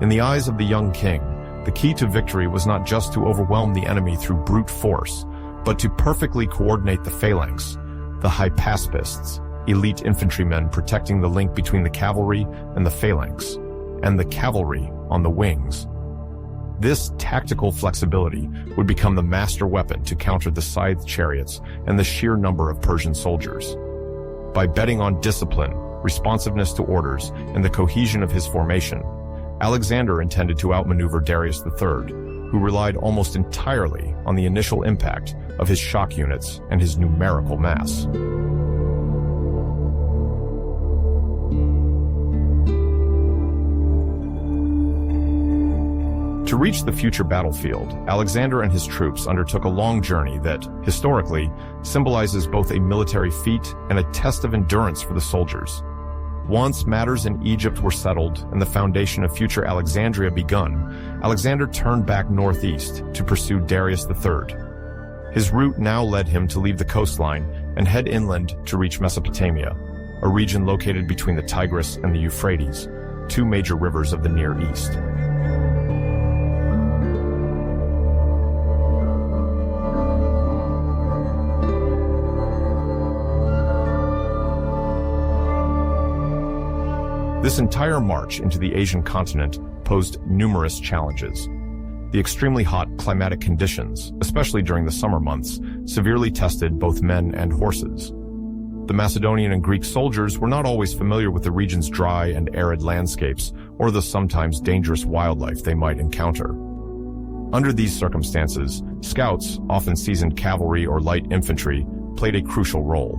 In the eyes of the young king, the key to victory was not just to overwhelm the enemy through brute force, but to perfectly coordinate the phalanx, the hypaspists, elite infantrymen protecting the link between the cavalry and the phalanx, and the cavalry on the wings. This tactical flexibility would become the master weapon to counter the scythed chariots and the sheer number of Persian soldiers. By betting on discipline, responsiveness to orders, and the cohesion of his formation, Alexander intended to outmaneuver Darius III, who relied almost entirely on the initial impact of his shock units and his numerical mass. To reach the future battlefield, Alexander and his troops undertook a long journey that, historically, symbolizes both a military feat and a test of endurance for the soldiers. Once matters in Egypt were settled and the foundation of future Alexandria begun, Alexander turned back northeast to pursue Darius III. His route now led him to leave the coastline and head inland to reach Mesopotamia, a region located between the Tigris and the Euphrates, two major rivers of the Near East. This entire march into the Asian continent posed numerous challenges. The extremely hot climatic conditions, especially during the summer months, severely tested both men and horses. The Macedonian and Greek soldiers were not always familiar with the region's dry and arid landscapes or the sometimes dangerous wildlife they might encounter. Under these circumstances, scouts, often seasoned cavalry or light infantry, played a crucial role.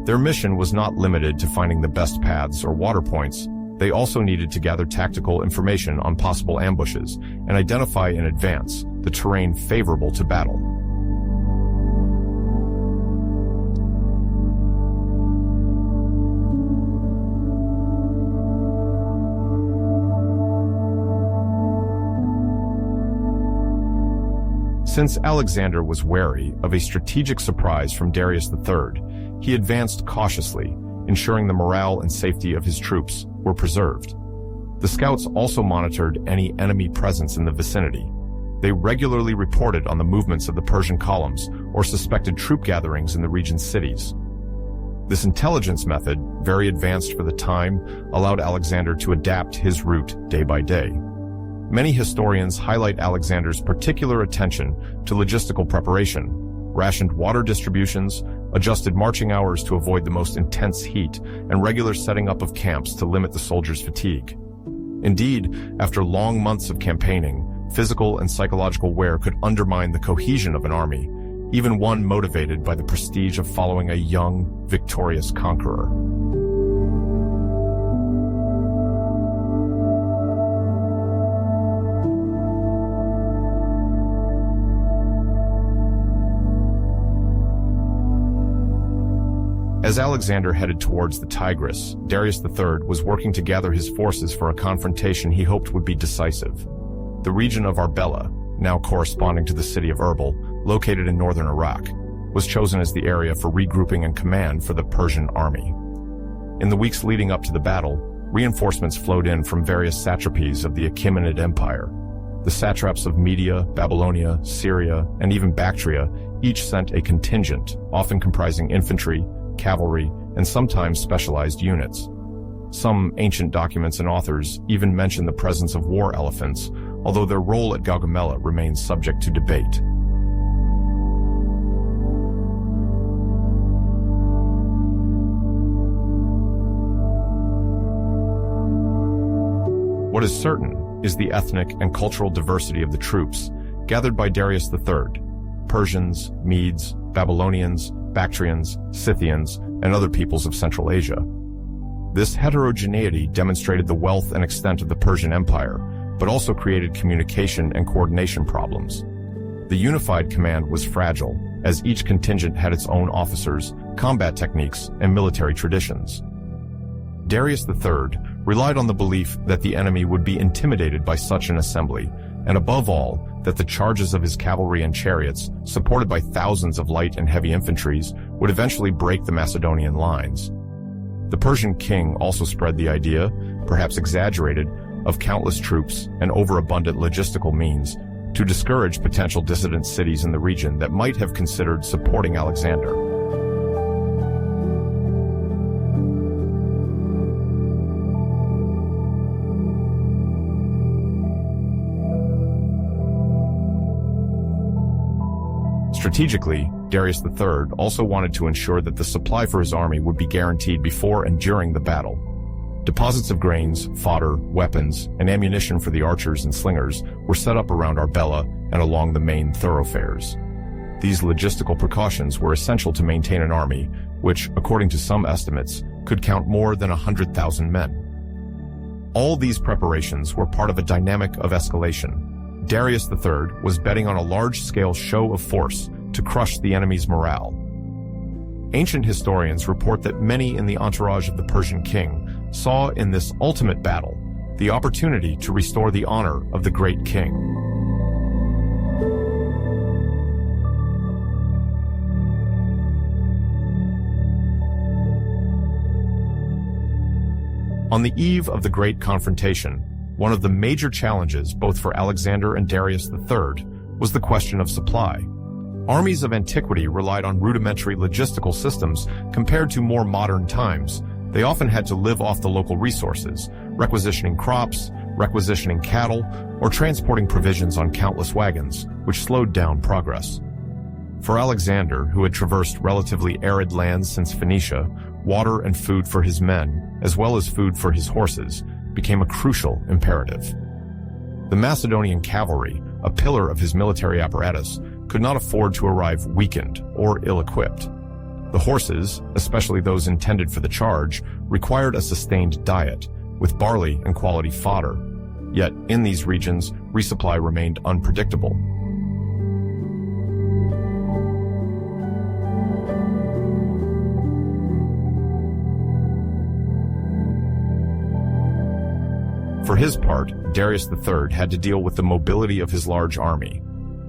Their mission was not limited to finding the best paths or water points. They also needed to gather tactical information on possible ambushes and identify in advance the terrain favorable to battle. Since Alexander was wary of a strategic surprise from Darius III, he advanced cautiously, ensuring the morale and safety of his troops were preserved. The scouts also monitored any enemy presence in the vicinity. They regularly reported on the movements of the Persian columns or suspected troop gatherings in the region's cities. This intelligence method, very advanced for the time, allowed Alexander to adapt his route day by day. Many historians highlight Alexander's particular attention to logistical preparation, rationed water distributions, adjusted marching hours to avoid the most intense heat, and regular setting up of camps to limit the soldiers' fatigue. Indeed, after long months of campaigning, physical and psychological wear could undermine the cohesion of an army, even one motivated by the prestige of following a young, victorious conqueror. As Alexander headed towards the Tigris, Darius III was working to gather his forces for a confrontation he hoped would be decisive. The region of Arbela, now corresponding to the city of Erbil, located in northern Iraq, was chosen as the area for regrouping and command for the Persian army. In the weeks leading up to the battle, reinforcements flowed in from various satrapies of the Achaemenid Empire. The satraps of Media, Babylonia, Syria, and even Bactria each sent a contingent, often comprising infantry, cavalry, and sometimes specialized units. Some ancient documents and authors even mention the presence of war elephants, although their role at Gaugamela remains subject to debate. What is certain is the ethnic and cultural diversity of the troops gathered by Darius III: Persians, Medes, Babylonians, Bactrians, Scythians, and other peoples of Central Asia. This heterogeneity demonstrated the wealth and extent of the Persian Empire, but also created communication and coordination problems. The unified command was fragile, as each contingent had its own officers, combat techniques, and military traditions. Darius III relied on the belief that the enemy would be intimidated by such an assembly, and above all, that the charges of his cavalry and chariots, supported by thousands of light and heavy infantries, would eventually break the Macedonian lines. The Persian king also spread the idea, perhaps exaggerated, of countless troops and overabundant logistical means to discourage potential dissident cities in the region that might have considered supporting Alexander. Strategically, Darius III also wanted to ensure that the supply for his army would be guaranteed before and during the battle. Deposits of grains, fodder, weapons, and ammunition for the archers and slingers were set up around Arbela and along the main thoroughfares. These logistical precautions were essential to maintain an army which, according to some estimates, could count more than 100,000 men. All these preparations were part of a dynamic of escalation. Darius III was betting on a large-scale show of force to crush the enemy's morale. Ancient historians report that many in the entourage of the Persian king saw in this ultimate battle the opportunity to restore the honor of the great king. On the eve of the great confrontation, one of the major challenges both for Alexander and Darius III was the question of supply. Armies of antiquity relied on rudimentary logistical systems compared to more modern times. They often had to live off the local resources, requisitioning crops, requisitioning cattle, or transporting provisions on countless wagons, which slowed down progress. For Alexander, who had traversed relatively arid lands since Phoenicia, water and food for his men, as well as food for his horses, became a crucial imperative. The Macedonian cavalry, a pillar of his military apparatus, could not afford to arrive weakened or ill-equipped. The horses, especially those intended for the charge, required a sustained diet, with barley and quality fodder. Yet, in these regions, resupply remained unpredictable. For his part, Darius III had to deal with the mobility of his large army.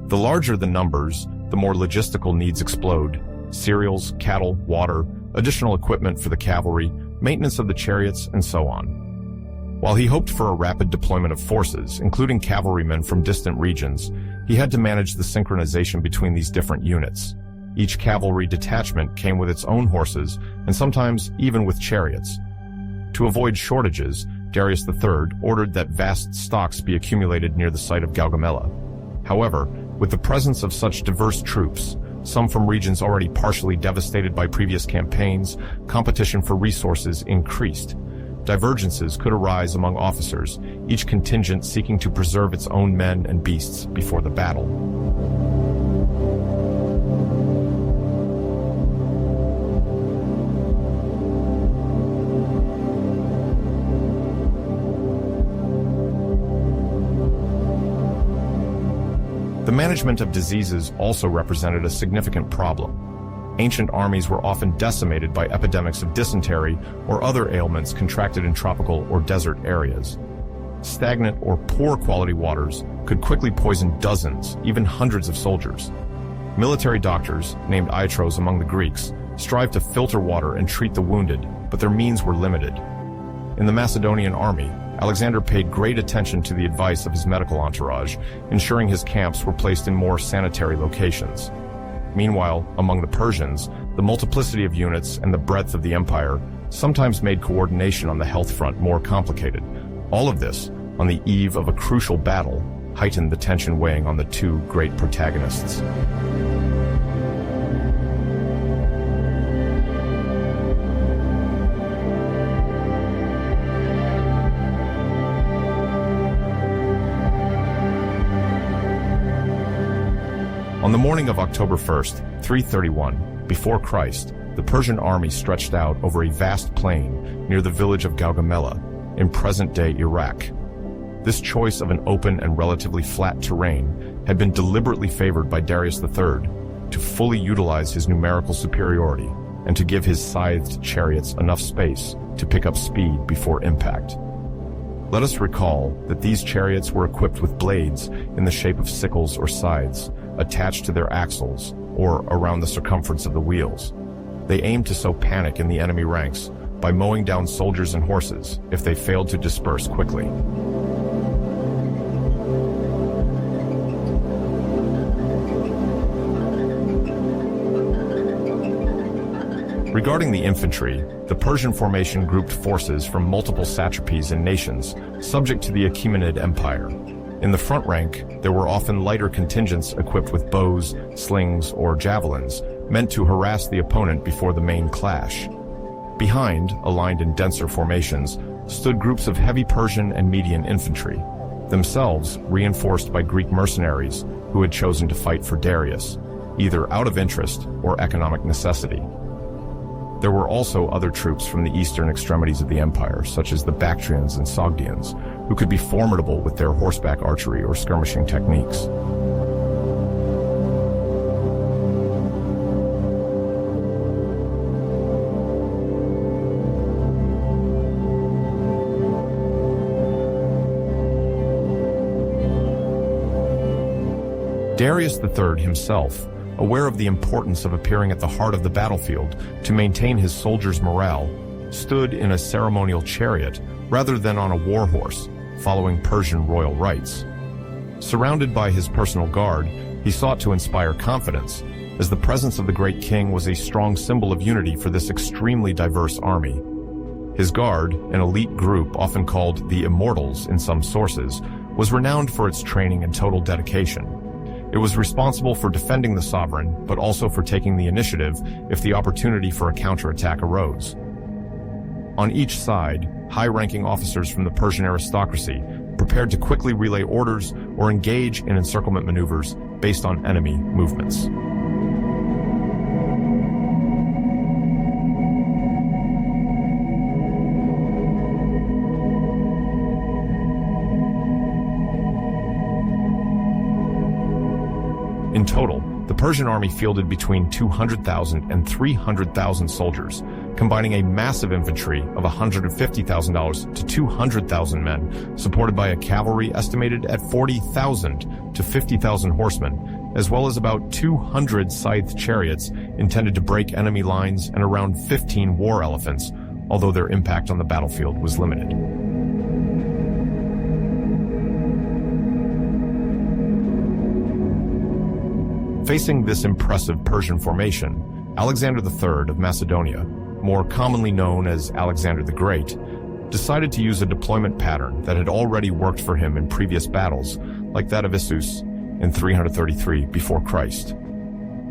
The larger the numbers, the more logistical needs explode: cereals, cattle, water, additional equipment for the cavalry, maintenance of the chariots, and so on. While he hoped for a rapid deployment of forces, including cavalrymen from distant regions, he had to manage the synchronization between these different units. Each cavalry detachment came with its own horses, and sometimes even with chariots. To avoid shortages, Darius III ordered that vast stocks be accumulated near the site of Gaugamela. However, with the presence of such diverse troops, some from regions already partially devastated by previous campaigns, competition for resources increased. Divergences could arise among officers, each contingent seeking to preserve its own men and beasts before the battle. The management of diseases also represented a significant problem. Ancient armies were often decimated by epidemics of dysentery or other ailments contracted in tropical or desert areas. Stagnant or poor quality waters could quickly poison dozens, even hundreds of soldiers. Military doctors, named iatros among the Greeks, strived to filter water and treat the wounded, but their means were limited. In the Macedonian army, Alexander paid great attention to the advice of his medical entourage, ensuring his camps were placed in more sanitary locations. Meanwhile, among the Persians, the multiplicity of units and the breadth of the empire sometimes made coordination on the health front more complicated. All of this, on the eve of a crucial battle, heightened the tension weighing on the two great protagonists. On the morning of October 1st, 331, before Christ, the Persian army stretched out over a vast plain near the village of Gaugamela, in present-day Iraq. This choice of an open and relatively flat terrain had been deliberately favored by Darius III to fully utilize his numerical superiority and to give his scythed chariots enough space to pick up speed before impact. Let us recall that these chariots were equipped with blades in the shape of sickles or scythes attached to their axles or around the circumference of the wheels. They aimed to sow panic in the enemy ranks by mowing down soldiers and horses if they failed to disperse quickly. Regarding the infantry, the Persian formation grouped forces from multiple satrapies and nations subject to the Achaemenid Empire. In the front rank, there were often lighter contingents equipped with bows, slings, or javelins, meant to harass the opponent before the main clash. Behind, aligned in denser formations, stood groups of heavy Persian and Median infantry, themselves reinforced by Greek mercenaries who had chosen to fight for Darius, either out of interest or economic necessity. There were also other troops from the eastern extremities of the empire, such as the Bactrians and Sogdians, who could be formidable with their horseback archery or skirmishing techniques. Darius III himself, aware of the importance of appearing at the heart of the battlefield to maintain his soldiers' morale, stood in a ceremonial chariot rather than on a war horse, following Persian royal rites. Surrounded by his personal guard, he sought to inspire confidence, as the presence of the great king was a strong symbol of unity for this extremely diverse army. His guard, an elite group often called the Immortals in some sources, was renowned for its training and total dedication. It was responsible for defending the sovereign, but also for taking the initiative if the opportunity for a counterattack arose. On each side, high-ranking officers from the Persian aristocracy prepared to quickly relay orders or engage in encirclement maneuvers based on enemy movements. In total, the Persian army fielded between 200,000 and 300,000 soldiers, combining a massive infantry of $150,000 to 200,000 men, supported by a cavalry estimated at 40,000 to 50,000 horsemen, as well as about 200 scythed chariots intended to break enemy lines and around 15 war elephants, although their impact on the battlefield was limited. Facing this impressive Persian formation, Alexander III of Macedonia, more commonly known as Alexander the Great, decided to use a deployment pattern that had already worked for him in previous battles, like that of Issus in 333 before Christ.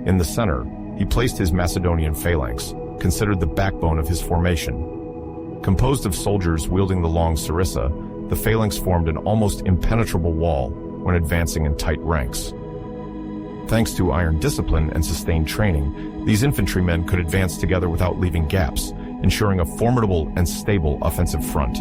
In the center, he placed his Macedonian phalanx, considered the backbone of his formation. Composed of soldiers wielding the long sarissa, the phalanx formed an almost impenetrable wall when advancing in tight ranks. Thanks to iron discipline and sustained training, these infantrymen could advance together without leaving gaps, ensuring a formidable and stable offensive front.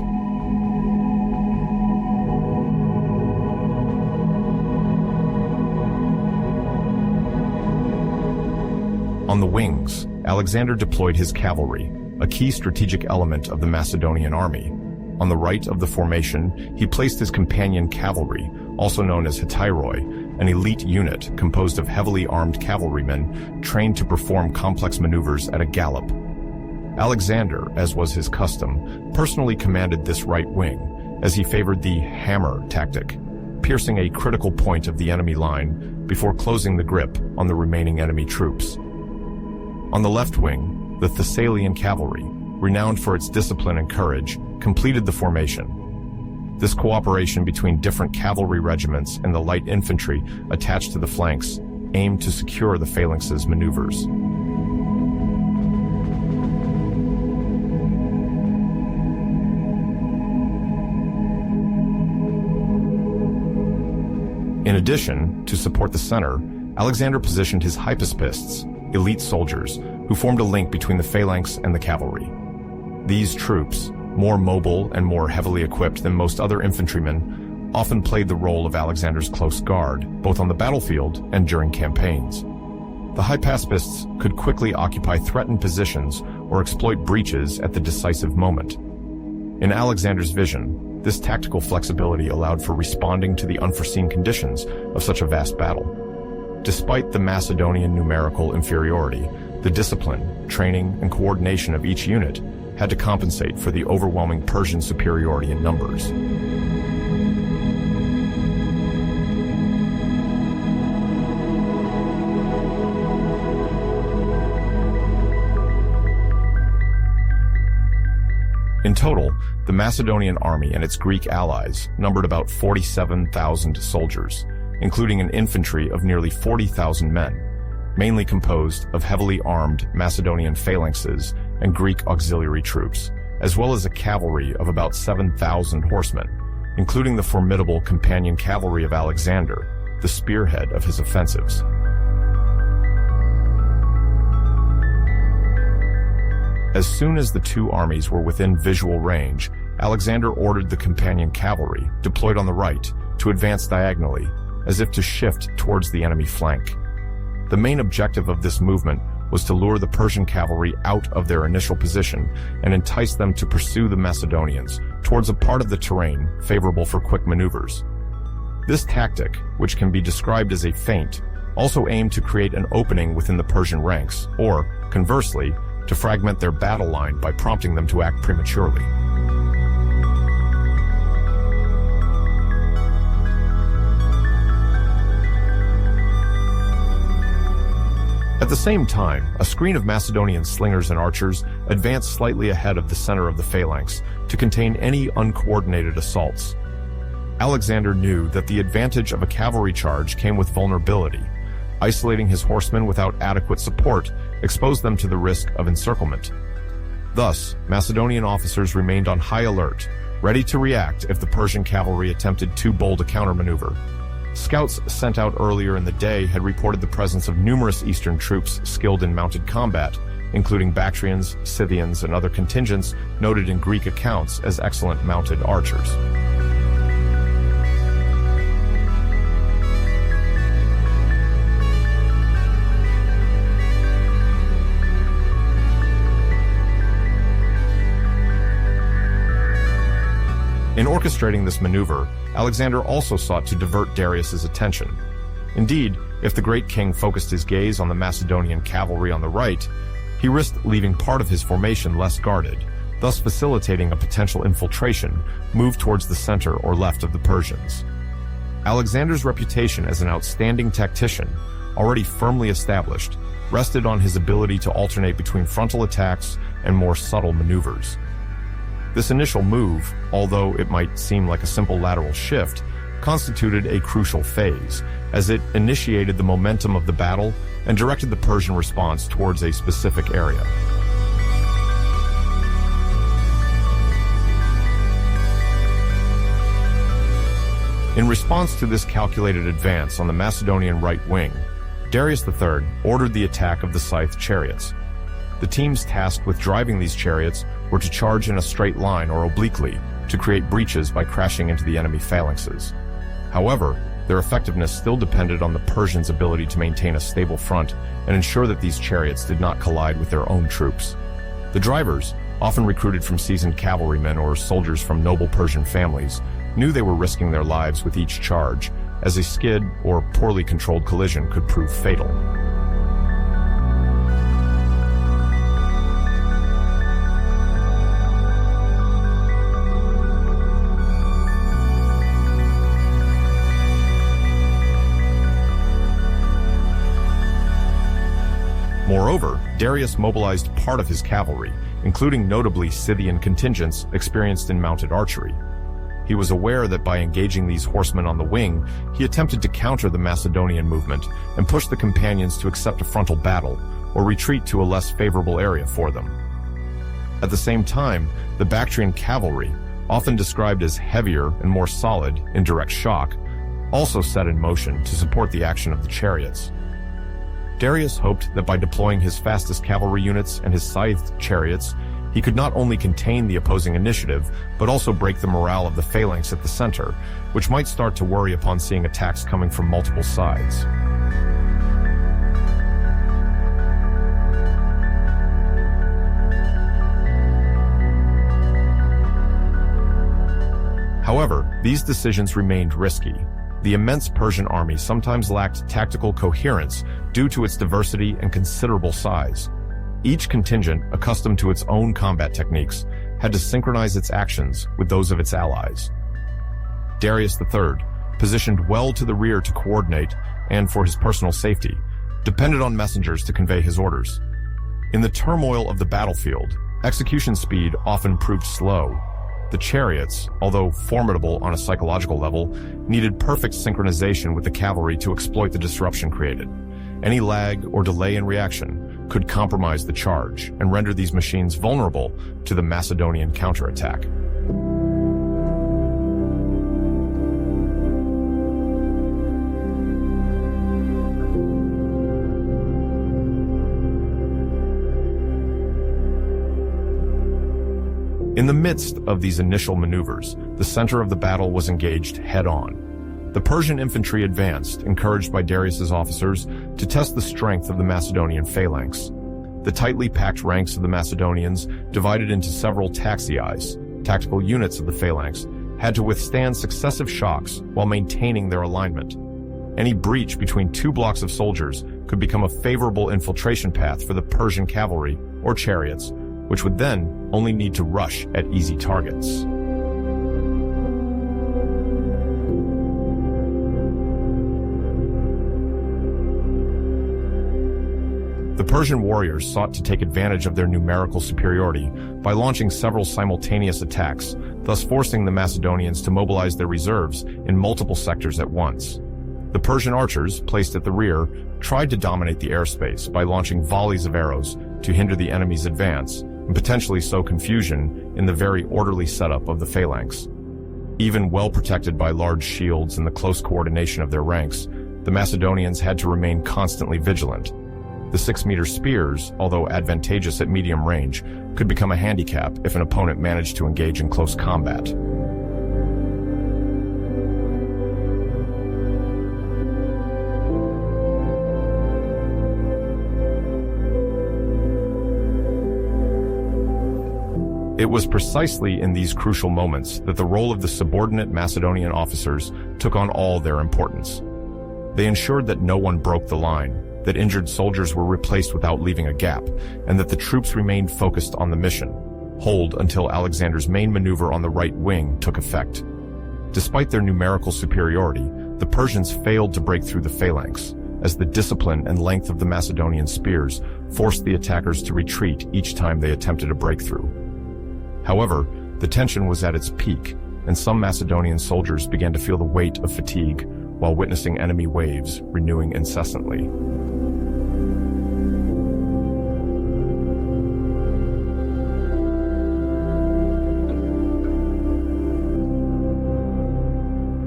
On the wings, Alexander deployed his cavalry, a key strategic element of the Macedonian army. On the right of the formation, he placed his companion cavalry, also known as hetairoi, an elite unit composed of heavily armed cavalrymen trained to perform complex maneuvers at a gallop. Alexander, as was his custom, personally commanded this right wing, as he favored the hammer tactic, piercing a critical point of the enemy line before closing the grip on the remaining enemy troops. On the left wing, the Thessalian cavalry, renowned for its discipline and courage, completed the formation. This cooperation between different cavalry regiments and the light infantry attached to the flanks aimed to secure the phalanx's maneuvers. In addition, to support the center, Alexander positioned his hypaspists, elite soldiers, who formed a link between the phalanx and the cavalry. These troops, more mobile and more heavily equipped than most other infantrymen, often played the role of Alexander's close guard, both on the battlefield and during campaigns. The hypaspists could quickly occupy threatened positions or exploit breaches at the decisive moment. In Alexander's vision, this tactical flexibility allowed for responding to the unforeseen conditions of such a vast battle. Despite the Macedonian numerical inferiority, the discipline, training, and coordination of each unit had to compensate for the overwhelming Persian superiority in numbers. In total, the Macedonian army and its Greek allies numbered about 47,000 soldiers, including an infantry of nearly 40,000 men, mainly composed of heavily armed Macedonian phalanxes and Greek auxiliary troops, as well as a cavalry of about 7,000 horsemen, including the formidable companion cavalry of Alexander, the spearhead of his offensives. As soon as the two armies were within visual range, Alexander ordered the companion cavalry, deployed on the right, to advance diagonally, as if to shift towards the enemy flank. The main objective of this movement was to lure the Persian cavalry out of their initial position and entice them to pursue the Macedonians towards a part of the terrain favorable for quick maneuvers. This tactic, which can be described as a feint, also aimed to create an opening within the Persian ranks, or, conversely, to fragment their battle line by prompting them to act prematurely. At the same time, a screen of Macedonian slingers and archers advanced slightly ahead of the center of the phalanx to contain any uncoordinated assaults. Alexander knew that the advantage of a cavalry charge came with vulnerability. Isolating his horsemen without adequate support exposed them to the risk of encirclement. Thus, Macedonian officers remained on high alert, ready to react if the Persian cavalry attempted too bold a countermaneuver. Scouts sent out earlier in the day had reported the presence of numerous Eastern troops skilled in mounted combat, including Bactrians, Scythians, and other contingents noted in Greek accounts as excellent mounted archers. In orchestrating this maneuver, Alexander also sought to divert Darius's attention. Indeed, if the great king focused his gaze on the Macedonian cavalry on the right, he risked leaving part of his formation less guarded, thus facilitating a potential infiltration move towards the center or left of the Persians. Alexander's reputation as an outstanding tactician, already firmly established, rested on his ability to alternate between frontal attacks and more subtle maneuvers. This initial move, although it might seem like a simple lateral shift, constituted a crucial phase, as it initiated the momentum of the battle and directed the Persian response towards a specific area. In response to this calculated advance on the Macedonian right wing, Darius III ordered the attack of the scythe chariots. The teams tasked with driving these chariots were to charge in a straight line or obliquely to create breaches by crashing into the enemy phalanxes. However, their effectiveness still depended on the Persians' ability to maintain a stable front and ensure that these chariots did not collide with their own troops. The drivers, often recruited from seasoned cavalrymen or soldiers from noble Persian families, knew they were risking their lives with each charge, as a skid or poorly controlled collision could prove fatal. Moreover, Darius mobilized part of his cavalry, including notably Scythian contingents experienced in mounted archery. He was aware that by engaging these horsemen on the wing, he attempted to counter the Macedonian movement and push the companions to accept a frontal battle or retreat to a less favorable area for them. At the same time, the Bactrian cavalry, often described as heavier and more solid in direct shock, also set in motion to support the action of the chariots. Darius hoped that by deploying his fastest cavalry units and his scythed chariots, he could not only contain the opposing initiative, but also break the morale of the phalanx at the center, which might start to worry upon seeing attacks coming from multiple sides. However, these decisions remained risky. The immense Persian army sometimes lacked tactical coherence due to its diversity and considerable size. Each contingent, accustomed to its own combat techniques, had to synchronize its actions with those of its allies. Darius III, positioned well to the rear to coordinate and for his personal safety, depended on messengers to convey his orders. In the turmoil of the battlefield, execution speed often proved slow. The chariots, although formidable on a psychological level, needed perfect synchronization with the cavalry to exploit the disruption created. Any lag or delay in reaction could compromise the charge and render these machines vulnerable to the Macedonian counterattack. In the midst of these initial maneuvers, the center of the battle was engaged head-on. The Persian infantry advanced, encouraged by Darius's officers, to test the strength of the Macedonian phalanx. The tightly packed ranks of the Macedonians, divided into several taxiais, tactical units of the phalanx, had to withstand successive shocks while maintaining their alignment. Any breach between two blocks of soldiers could become a favorable infiltration path for the Persian cavalry or chariots, which would then only need to rush at easy targets. The Persian warriors sought to take advantage of their numerical superiority by launching several simultaneous attacks, thus forcing the Macedonians to mobilize their reserves in multiple sectors at once. The Persian archers, placed at the rear, tried to dominate the airspace by launching volleys of arrows to hinder the enemy's advance and potentially sow confusion in the very orderly setup of the phalanx. Even well protected by large shields and the close coordination of their ranks, the Macedonians had to remain constantly vigilant. The 6-meter spears, although advantageous at medium range, could become a handicap if an opponent managed to engage in close combat. It was precisely in these crucial moments that the role of the subordinate Macedonian officers took on all their importance. They ensured that no one broke the line, that injured soldiers were replaced without leaving a gap, and that the troops remained focused on the mission. Hold until Alexander's main maneuver on the right wing took effect. Despite their numerical superiority, the Persians failed to break through the phalanx, as the discipline and length of the Macedonian spears forced the attackers to retreat each time they attempted a breakthrough. However, the tension was at its peak, and some Macedonian soldiers began to feel the weight of fatigue while witnessing enemy waves renewing incessantly.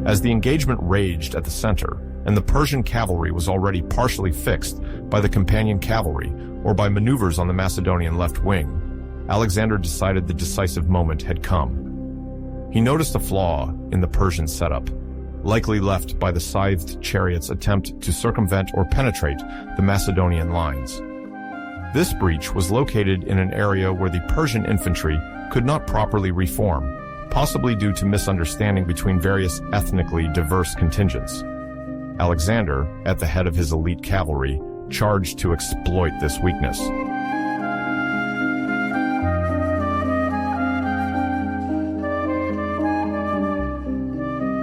As the engagement raged at the center, and the Persian cavalry was already partially fixed by the companion cavalry or by maneuvers on the Macedonian left wing, Alexander decided the decisive moment had come. He noticed a flaw in the Persian setup, likely left by the scythed chariots' attempt to circumvent or penetrate the Macedonian lines. This breach was located in an area where the Persian infantry could not properly reform, possibly due to misunderstanding between various ethnically diverse contingents. Alexander, at the head of his elite cavalry, charged to exploit this weakness.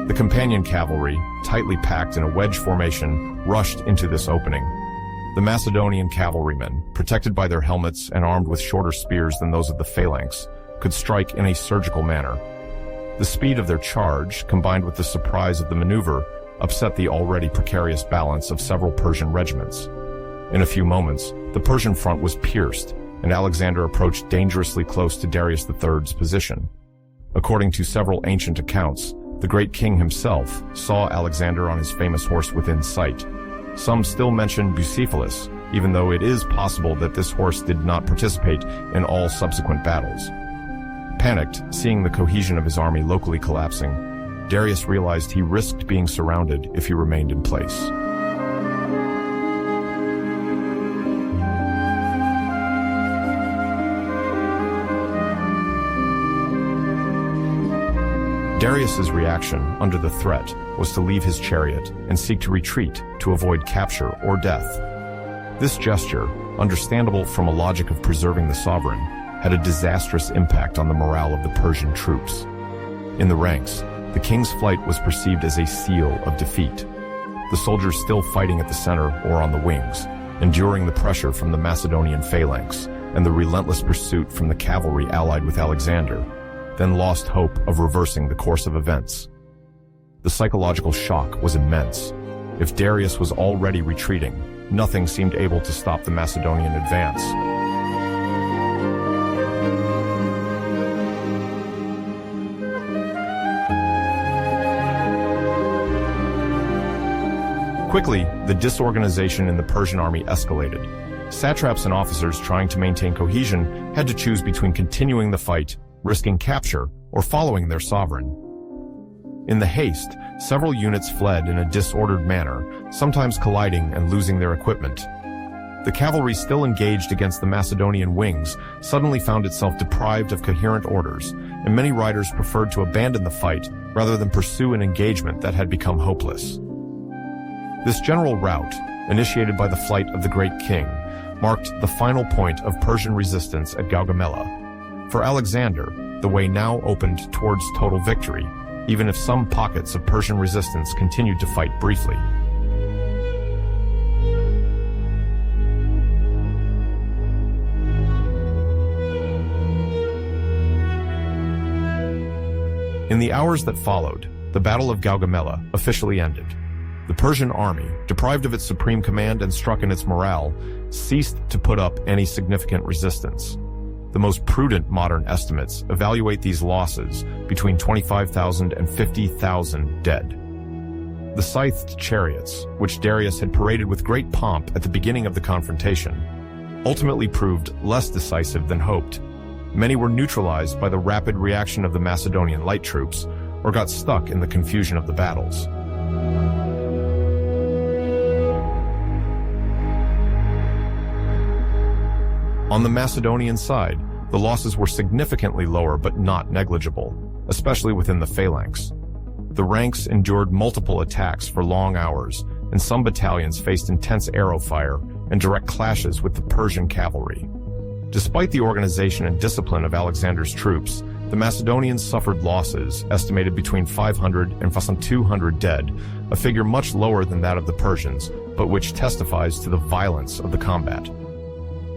The companion cavalry, tightly packed in a wedge formation, rushed into this opening. The Macedonian cavalrymen, protected by their helmets and armed with shorter spears than those of the phalanx, could strike in a surgical manner. The speed of their charge, combined with the surprise of the maneuver, upset the already precarious balance of several Persian regiments. In a few moments, the Persian front was pierced, and Alexander approached dangerously close to Darius III's position. According to several ancient accounts, the great king himself saw Alexander on his famous horse within sight. Some still mention Bucephalus, even though it is possible that this horse did not participate in all subsequent battles. Panicked, seeing the cohesion of his army locally collapsing, Darius realized he risked being surrounded if he remained in place. Darius's reaction, under the threat, was to leave his chariot and seek to retreat to avoid capture or death. This gesture, understandable from a logic of preserving the sovereign, had a disastrous impact on the morale of the Persian troops. In the ranks, the king's flight was perceived as a seal of defeat. The soldiers still fighting at the center or on the wings, enduring the pressure from the Macedonian phalanx and the relentless pursuit from the cavalry allied with Alexander, then lost hope of reversing the course of events. The psychological shock was immense. If Darius was already retreating, nothing seemed able to stop the Macedonian advance. Quickly, the disorganization in the Persian army escalated. Satraps and officers trying to maintain cohesion had to choose between continuing the fight, risking capture, or following their sovereign. In the haste, several units fled in a disordered manner, sometimes colliding and losing their equipment. The cavalry still engaged against the Macedonian wings suddenly found itself deprived of coherent orders, and many riders preferred to abandon the fight rather than pursue an engagement that had become hopeless. This general rout, initiated by the flight of the great king, marked the final point of Persian resistance at Gaugamela. For Alexander, the way now opened towards total victory, even if some pockets of Persian resistance continued to fight briefly. In the hours that followed, the Battle of Gaugamela officially ended. The Persian army, deprived of its supreme command and struck in its morale, ceased to put up any significant resistance. The most prudent modern estimates evaluate these losses between 25,000 and 50,000 dead. The scythed chariots, which Darius had paraded with great pomp at the beginning of the confrontation, ultimately proved less decisive than hoped. Many were neutralized by the rapid reaction of the Macedonian light troops, or got stuck in the confusion of the battles. On the Macedonian side, the losses were significantly lower but not negligible, especially within the phalanx. The ranks endured multiple attacks for long hours, and some battalions faced intense arrow fire and direct clashes with the Persian cavalry. Despite the organization and discipline of Alexander's troops, the Macedonians suffered losses estimated between 500 and 200 dead, a figure much lower than that of the Persians, but which testifies to the violence of the combat.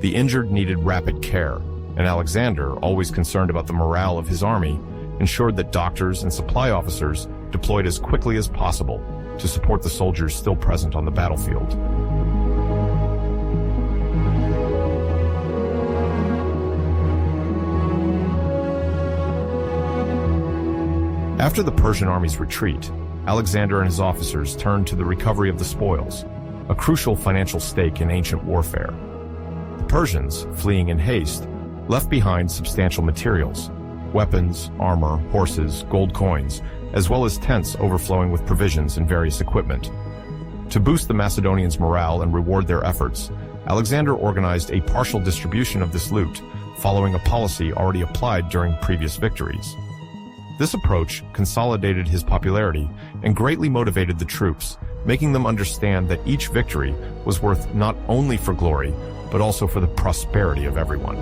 The injured needed rapid care, and Alexander, always concerned about the morale of his army, ensured that doctors and supply officers deployed as quickly as possible to support the soldiers still present on the battlefield. After the Persian army's retreat, Alexander and his officers turned to the recovery of the spoils, a crucial financial stake in ancient warfare. The Persians, fleeing in haste, left behind substantial materials, weapons, armor, horses, gold coins, as well as tents overflowing with provisions and various equipment. To boost the Macedonians' morale and reward their efforts, Alexander organized a partial distribution of this loot, following a policy already applied during previous victories. This approach consolidated his popularity and greatly motivated the troops, making them understand that each victory was worth not only for glory, but also for the prosperity of everyone.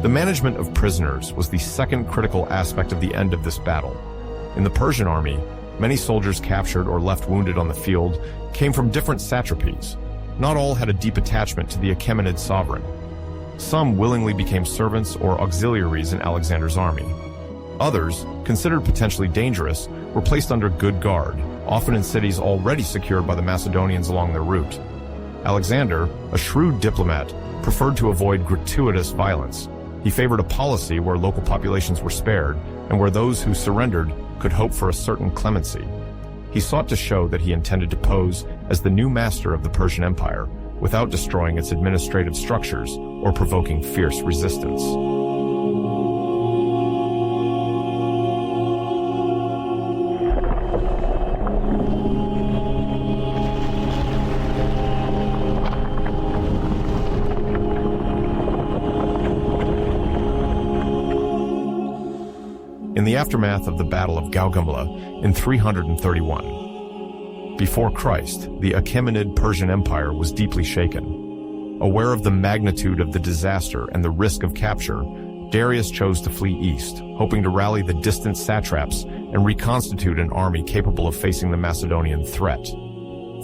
The management of prisoners was the second critical aspect of the end of this battle. In the Persian army, many soldiers captured or left wounded on the field came from different satrapies. Not all had a deep attachment to the Achaemenid sovereign. Some willingly became servants or auxiliaries in Alexander's army. Others, considered potentially dangerous, were placed under good guard, often in cities already secured by the Macedonians along their route. Alexander, a shrewd diplomat, preferred to avoid gratuitous violence, He favored a policy where local populations were spared and where those who surrendered could hope for a certain clemency. He sought to show that he intended to pose as the new master of the Persian Empire without destroying its administrative structures or provoking fierce resistance. In the aftermath of the Battle of Gaugamela in 331, before Christ, the Achaemenid Persian Empire was deeply shaken. Aware of the magnitude of the disaster and the risk of capture, Darius chose to flee east, hoping to rally the distant satraps and reconstitute an army capable of facing the Macedonian threat.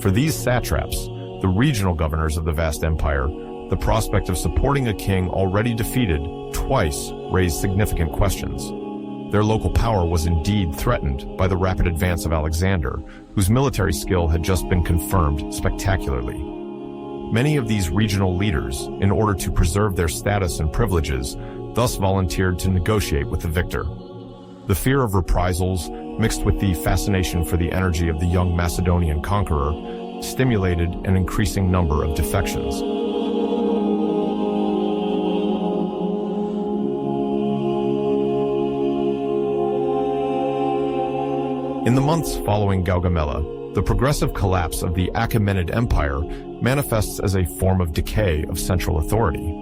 For these satraps, the regional governors of the vast empire, the prospect of supporting a king already defeated twice raised significant questions. Their local power was indeed threatened by the rapid advance of Alexander, whose military skill had just been confirmed spectacularly. Many of these regional leaders, in order to preserve their status and privileges, thus volunteered to negotiate with the victor. The fear of reprisals, mixed with the fascination for the energy of the young Macedonian conqueror, stimulated an increasing number of defections. In the months following Gaugamela, the progressive collapse of the Achaemenid Empire manifests as a form of decay of central authority.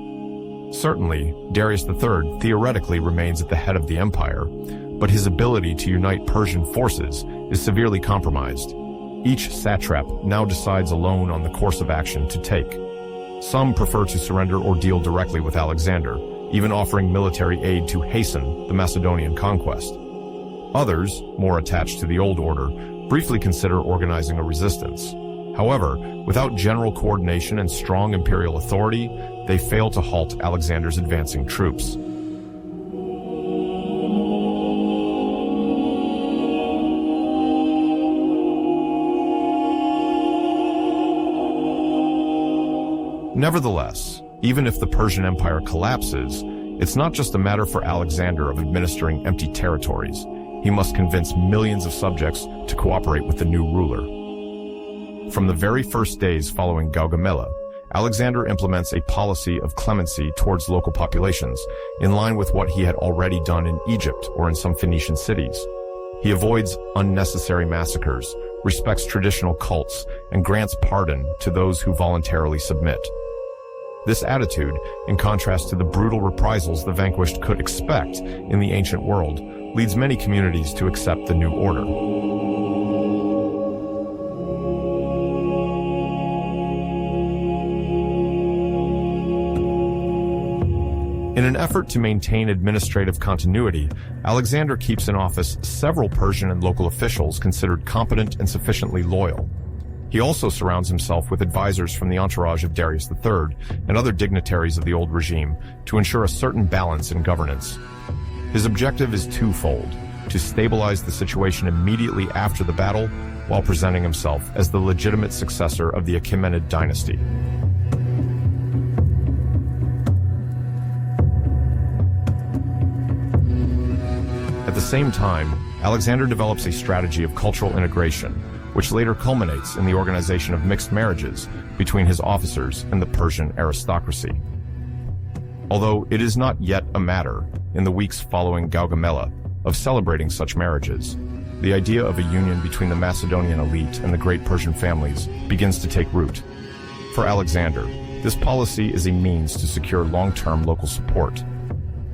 Certainly, Darius III theoretically remains at the head of the empire, but his ability to unite Persian forces is severely compromised. Each satrap now decides alone on the course of action to take. Some prefer to surrender or deal directly with Alexander, even offering military aid to hasten the Macedonian conquest. Others, more attached to the old order, briefly consider organizing a resistance. However, without general coordination and strong imperial authority, they fail to halt Alexander's advancing troops. Nevertheless, even if the Persian Empire collapses, it's not just a matter for Alexander of administering empty territories. He must convince millions of subjects to cooperate with the new ruler. From the very first days following Gaugamela, Alexander implements a policy of clemency towards local populations, in line with what he had already done in Egypt or in some Phoenician cities. He avoids unnecessary massacres, respects traditional cults, and grants pardon to those who voluntarily submit. This attitude, in contrast to the brutal reprisals the vanquished could expect in the ancient world, leads many communities to accept the new order. In an effort to maintain administrative continuity, Alexander keeps in office several Persian and local officials considered competent and sufficiently loyal. He also surrounds himself with advisors from the entourage of Darius III and other dignitaries of the old regime to ensure a certain balance in governance. His objective is twofold: to stabilize the situation immediately after the battle, while presenting himself as the legitimate successor of the Achaemenid dynasty. At the same time, Alexander develops a strategy of cultural integration, which later culminates in the organization of mixed marriages between his officers and the Persian aristocracy. Although it is not yet a matter, in the weeks following Gaugamela, of celebrating such marriages, the idea of a union between the Macedonian elite and the great Persian families begins to take root. For Alexander, this policy is a means to secure long-term local support.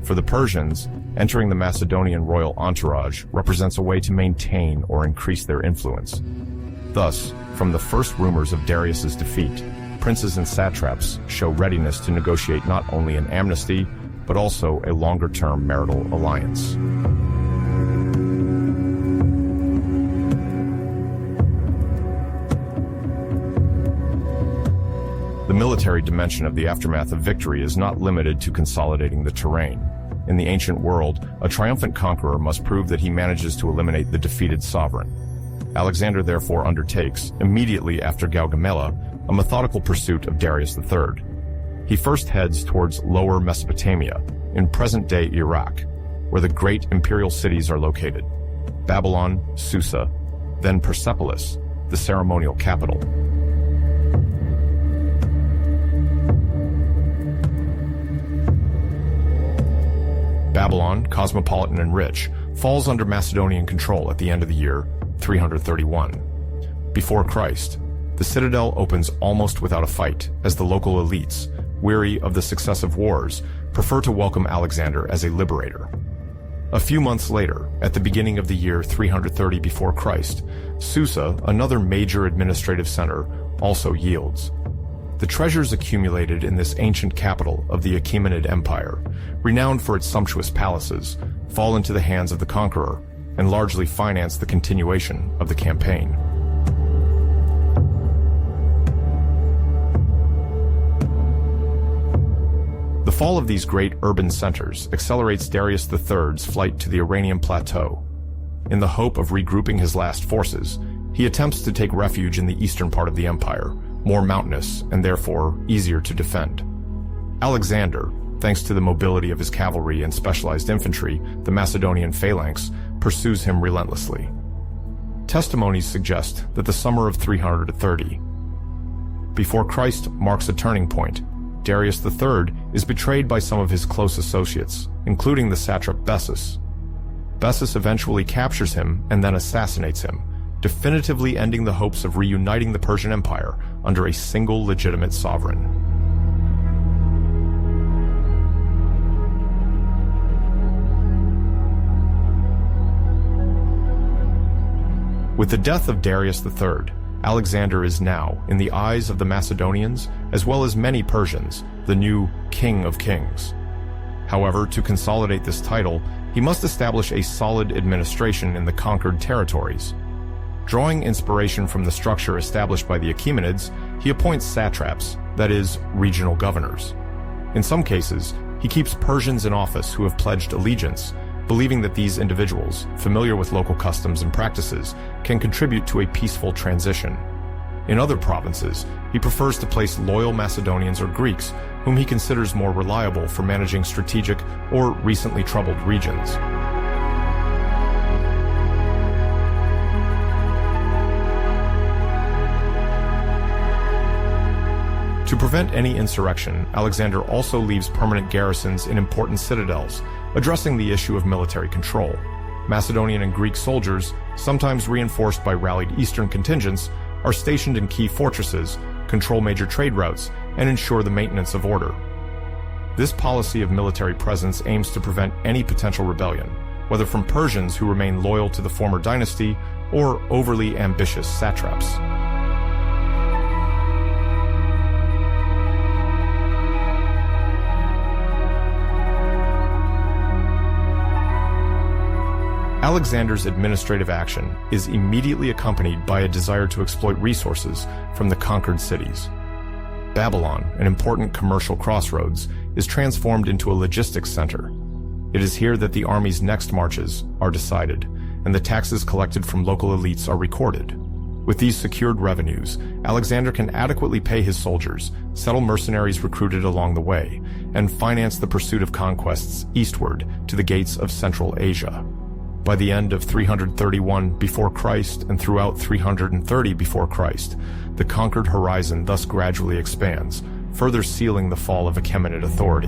For the Persians, entering the Macedonian royal entourage represents a way to maintain or increase their influence. Thus, from the first rumors of Darius's defeat, princes and satraps show readiness to negotiate not only an amnesty, but also a longer-term marital alliance. The military dimension of the aftermath of victory is not limited to consolidating the terrain. In the ancient world, a triumphant conqueror must prove that he manages to eliminate the defeated sovereign. Alexander therefore undertakes, immediately after Gaugamela, a methodical pursuit of Darius III. He first heads towards Lower Mesopotamia, in present-day Iraq, where the great imperial cities are located: Babylon, Susa, then Persepolis, the ceremonial capital. Babylon, cosmopolitan and rich, falls under Macedonian control at the end of the year 331. Before Christ, the citadel opens almost without a fight, as the local elites, weary of the successive wars, prefer to welcome Alexander as a liberator. A few months later, at the beginning of the year 330 before Christ, Susa, another major administrative center, also yields. The treasures accumulated in this ancient capital of the Achaemenid Empire, renowned for its sumptuous palaces, fall into the hands of the conqueror and largely finance the continuation of the campaign. The fall of these great urban centers accelerates Darius III's flight to the Iranian plateau. In the hope of regrouping his last forces, he attempts to take refuge in the eastern part of the empire, more mountainous and therefore easier to defend. Alexander, thanks to the mobility of his cavalry and specialized infantry, the Macedonian phalanx, pursues him relentlessly. Testimonies suggest that the summer of 330 before Christ marks a turning point. Darius III is betrayed by some of his close associates, including the satrap Bessus. Bessus eventually captures him and then assassinates him, definitively ending the hopes of reuniting the Persian Empire under a single legitimate sovereign. With the death of Darius III, Alexander is now, in the eyes of the Macedonians, as well as many Persians, the new King of Kings. However, to consolidate this title, he must establish a solid administration in the conquered territories. Drawing inspiration from the structure established by the Achaemenids, he appoints satraps, that is, regional governors. In some cases, he keeps Persians in office who have pledged allegiance, believing that these individuals, familiar with local customs and practices, can contribute to a peaceful transition. In other provinces, he prefers to place loyal Macedonians or Greeks, whom he considers more reliable for managing strategic or recently troubled regions. To prevent any insurrection, Alexander also leaves permanent garrisons in important citadels, addressing the issue of military control. Macedonian and Greek soldiers, sometimes reinforced by rallied eastern contingents, are stationed in key fortresses, control major trade routes, and ensure the maintenance of order. This policy of military presence aims to prevent any potential rebellion, whether from Persians who remain loyal to the former dynasty or overly ambitious satraps. Alexander's administrative action is immediately accompanied by a desire to exploit resources from the conquered cities. Babylon, an important commercial crossroads, is transformed into a logistics center. It is here that the army's next marches are decided, and the taxes collected from local elites are recorded. With these secured revenues, Alexander can adequately pay his soldiers, settle mercenaries recruited along the way, and finance the pursuit of conquests eastward to the gates of Central Asia. By the end of 331 before Christ and throughout 330 before Christ, the conquered horizon thus gradually expands, further sealing the fall of Achaemenid authority.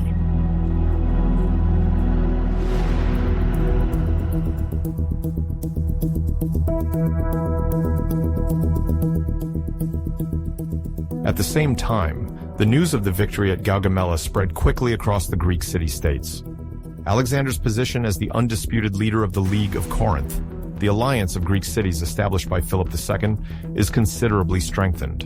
At the same time, the news of the victory at Gaugamela spread quickly across the Greek city-states. Alexander's position as the undisputed leader of the League of Corinth, the alliance of Greek cities established by Philip II, is considerably strengthened.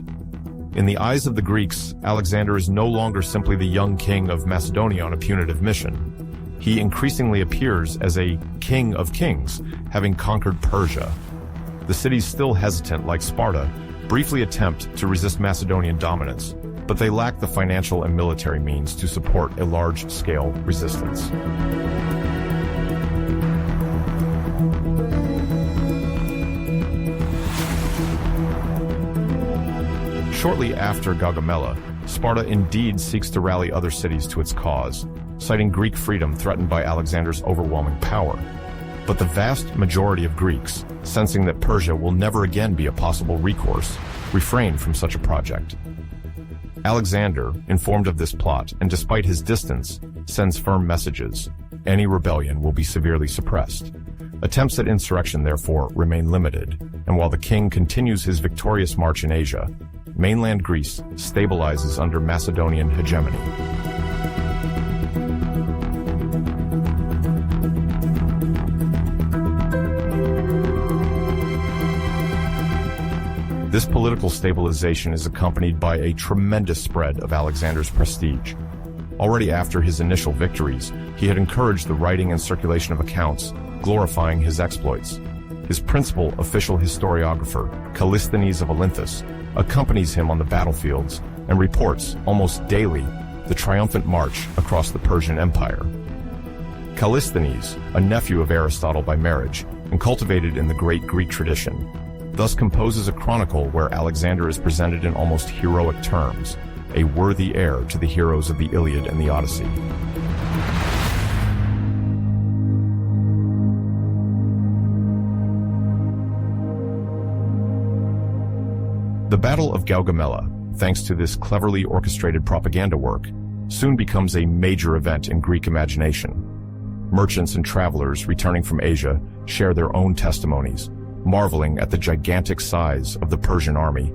In the eyes of the Greeks, Alexander is no longer simply the young king of Macedonia on a punitive mission. He increasingly appears as a king of kings, having conquered Persia. The cities, still hesitant like Sparta, briefly attempt to resist Macedonian dominance, but they lack the financial and military means to support a large-scale resistance. Shortly after Gaugamela, Sparta indeed seeks to rally other cities to its cause. citing Greek freedom threatened by Alexander's overwhelming power. But the vast majority of Greeks, sensing that Persia will never again be a possible recourse, refrained from such a project. Alexander, informed of this plot, and despite his distance, sends firm messages. Any rebellion will be severely suppressed. Attempts at insurrection, therefore, remain limited, and while the king continues his victorious march in Asia, mainland Greece stabilizes under Macedonian hegemony. This political stabilization is accompanied by a tremendous spread of Alexander's prestige. Already after his initial victories, he had encouraged the writing and circulation of accounts, glorifying his exploits. His principal official historiographer, Callisthenes of Olynthus, accompanies him on the battlefields and reports, almost daily, the triumphant march across the Persian Empire. Callisthenes, a nephew of Aristotle by marriage, and cultivated in the great Greek tradition, thus composes a chronicle where Alexander is presented in almost heroic terms, a worthy heir to the heroes of the Iliad and the Odyssey. The Battle of Gaugamela, thanks to this cleverly orchestrated propaganda work, soon becomes a major event in Greek imagination. Merchants and travelers returning from Asia share their own testimonies, marveling at the gigantic size of the Persian army,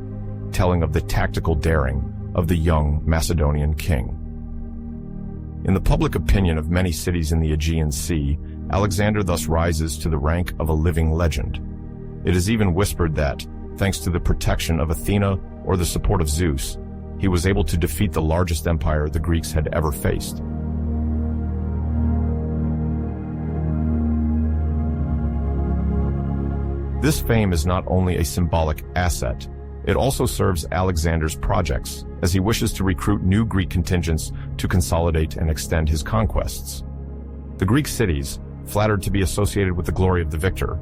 telling of the tactical daring of the young Macedonian king. In the public opinion of many cities in the Aegean Sea, Alexander thus rises to the rank of a living legend. It is even whispered that, thanks to the protection of Athena or the support of Zeus, he was able to defeat the largest empire the Greeks had ever faced. This fame is not only a symbolic asset, it also serves Alexander's projects, as he wishes to recruit new Greek contingents to consolidate and extend his conquests. The Greek cities, flattered to be associated with the glory of the victor,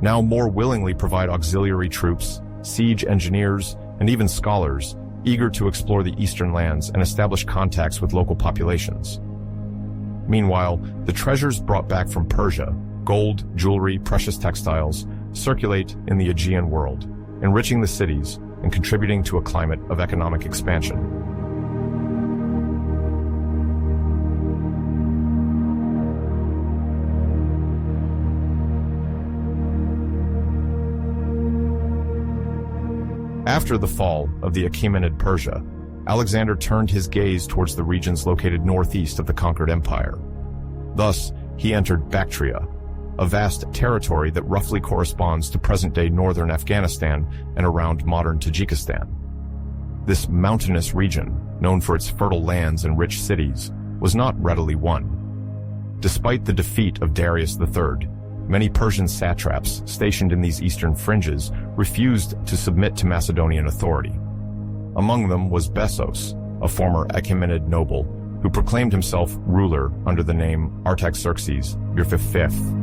now more willingly provide auxiliary troops, siege engineers, and even scholars, eager to explore the eastern lands and establish contacts with local populations. Meanwhile, the treasures brought back from Persia, gold, jewelry, precious textiles, circulate in the Aegean world, enriching the cities and contributing to a climate of economic expansion. After the fall of the Achaemenid Persia, Alexander turned his gaze towards the regions located northeast of the conquered empire. Thus, he entered Bactria, a vast territory that roughly corresponds to present-day northern Afghanistan and around modern Tajikistan. This mountainous region, known for its fertile lands and rich cities, was not readily won. Despite the defeat of Darius III, many Persian satraps stationed in these eastern fringes refused to submit to Macedonian authority. Among them was Bessos, a former Achaemenid noble, who proclaimed himself ruler under the name Artaxerxes V.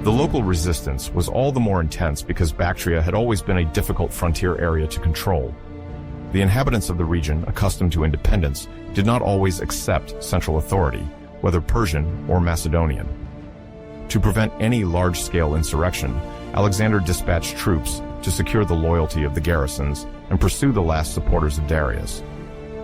The local resistance was all the more intense because Bactria had always been a difficult frontier area to control. The inhabitants of the region, accustomed to independence, did not always accept central authority, whether Persian or Macedonian. To prevent any large-scale insurrection, Alexander dispatched troops to secure the loyalty of the garrisons and pursue the last supporters of Darius.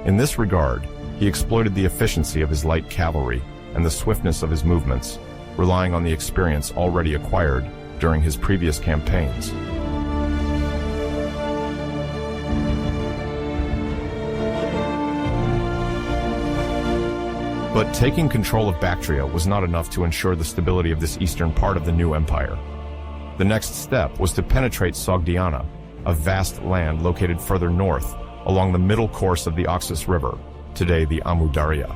In this regard, he exploited the efficiency of his light cavalry and the swiftness of his movements, relying on the experience already acquired during his previous campaigns. But taking control of Bactria was not enough to ensure the stability of this eastern part of the new empire. The next step was to penetrate Sogdiana, a vast land located further north along the middle course of the Oxus River, today the Amu Darya.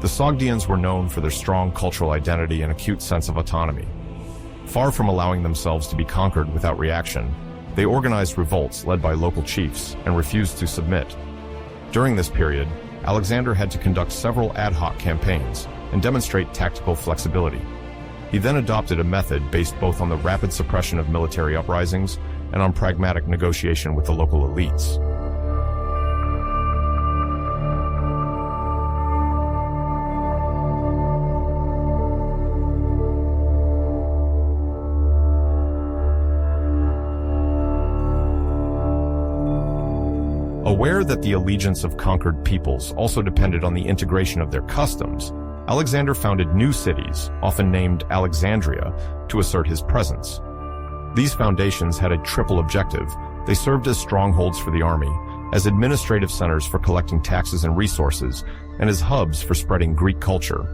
The Sogdians were known for their strong cultural identity and acute sense of autonomy. Far from allowing themselves to be conquered without reaction, they organized revolts led by local chiefs and refused to submit. During this period, Alexander had to conduct several ad hoc campaigns and demonstrate tactical flexibility. He then adopted a method based both on the rapid suppression of military uprisings and on pragmatic negotiation with the local elites. Aware that the allegiance of conquered peoples also depended on the integration of their customs, Alexander founded new cities, often named Alexandria, to assert his presence. These foundations had a triple objective. They served as strongholds for the army, as administrative centers for collecting taxes and resources, and as hubs for spreading Greek culture.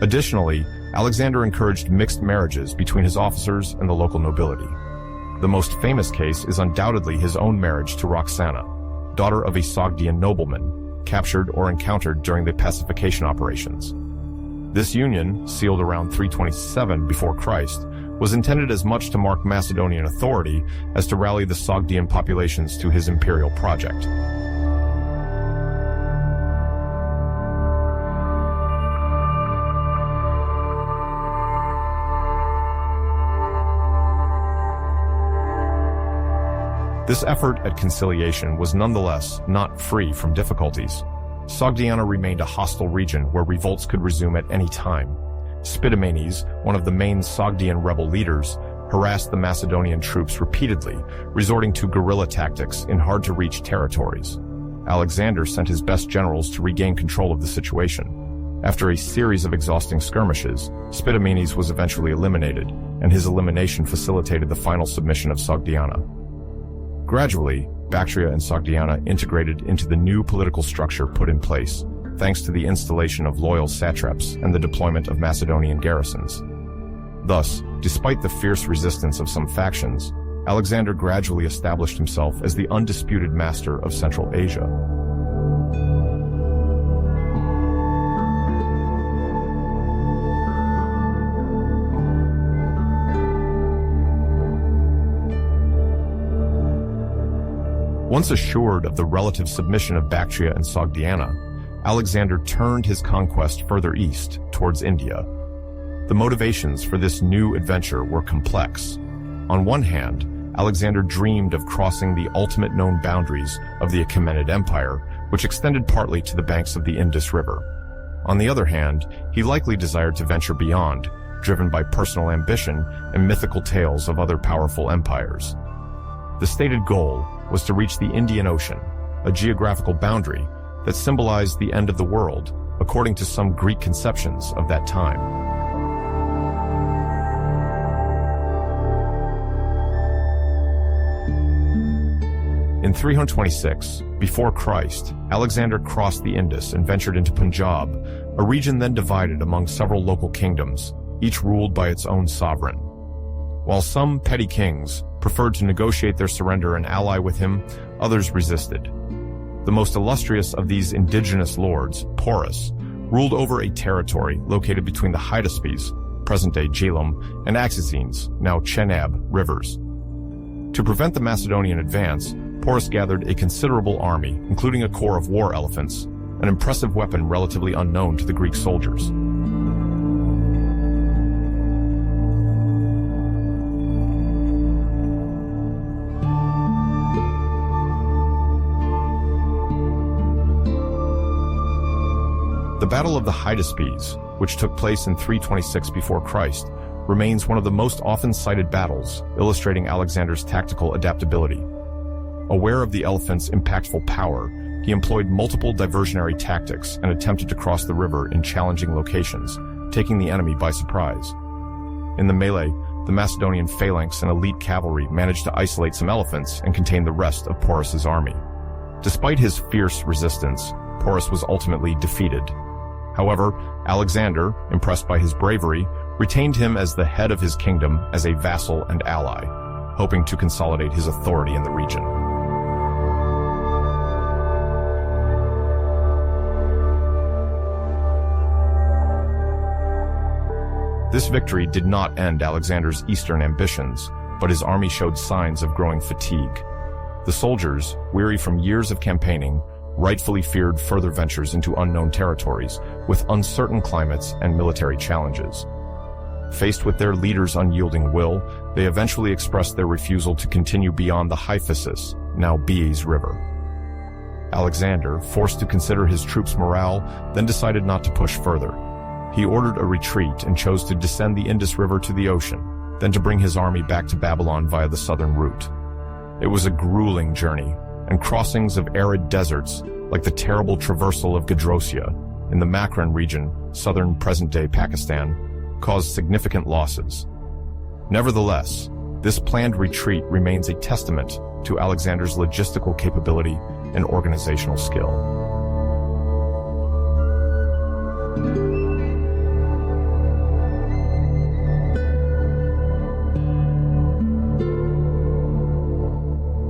Additionally, Alexander encouraged mixed marriages between his officers and the local nobility. The most famous case is undoubtedly his own marriage to Roxana, daughter of a Sogdian nobleman, captured or encountered during the pacification operations. This union, sealed around 327 before Christ, was intended as much to mark Macedonian authority as to rally the Sogdian populations to his imperial project. This effort at conciliation was nonetheless not free from difficulties. Sogdiana remained a hostile region where revolts could resume at any time. Spidomenes, one of the main Sogdian rebel leaders, harassed the Macedonian troops repeatedly, resorting to guerrilla tactics in hard-to-reach territories. Alexander sent his best generals to regain control of the situation. After a series of exhausting skirmishes, Spidomenes was eventually eliminated, and his elimination facilitated the final submission of Sogdiana. Gradually, Bactria and Sogdiana integrated into the new political structure put in place, thanks to the installation of loyal satraps and the deployment of Macedonian garrisons. Thus, despite the fierce resistance of some factions, Alexander gradually established himself as the undisputed master of Central Asia. Once assured of the relative submission of Bactria and Sogdiana, Alexander turned his conquest further east, towards India. The motivations for this new adventure were complex. On one hand, Alexander dreamed of crossing the ultimate known boundaries of the Achaemenid Empire, which extended partly to the banks of the Indus River. On the other hand, he likely desired to venture beyond, driven by personal ambition and mythical tales of other powerful empires. The stated goal was to reach the Indian Ocean, a geographical boundary that symbolized the end of the world, according to some Greek conceptions of that time. In 326, before Christ, Alexander crossed the Indus and ventured into Punjab, a region then divided among several local kingdoms, each ruled by its own sovereign. While some petty kings preferred to negotiate their surrender and ally with him, others resisted. The most illustrious of these indigenous lords, Porus, ruled over a territory located between the Hydaspes, present-day Jhelum, and Axizines, now Chenab, rivers. To prevent the Macedonian advance, Porus gathered a considerable army, including a corps of war elephants, an impressive weapon relatively unknown to the Greek soldiers. The Battle of the Hydaspes, which took place in 326 before Christ, remains one of the most often cited battles, illustrating Alexander's tactical adaptability. Aware of the elephant's impactful power, he employed multiple diversionary tactics and attempted to cross the river in challenging locations, taking the enemy by surprise. In the melee, the Macedonian phalanx and elite cavalry managed to isolate some elephants and contain the rest of Porus's army. Despite his fierce resistance, Porus was ultimately defeated. However, Alexander, impressed by his bravery, retained him as the head of his kingdom as a vassal and ally, hoping to consolidate his authority in the region. This victory did not end Alexander's eastern ambitions, but his army showed signs of growing fatigue. The soldiers, weary from years of campaigning, rightfully feared further ventures into unknown territories with uncertain climates and military challenges. Faced with their leader's unyielding will, they eventually expressed their refusal to continue beyond the Hyphasis, now Bias River. Alexander, forced to consider his troops' morale, then decided not to push further. He ordered a retreat and chose to descend the Indus River to the ocean, then to bring his army back to Babylon via the southern route. It was a grueling journey, and crossings of arid deserts, like the terrible traversal of Gadrosia in the Makran region, southern present-day Pakistan, caused significant losses. Nevertheless, this planned retreat remains a testament to Alexander's logistical capability and organizational skill.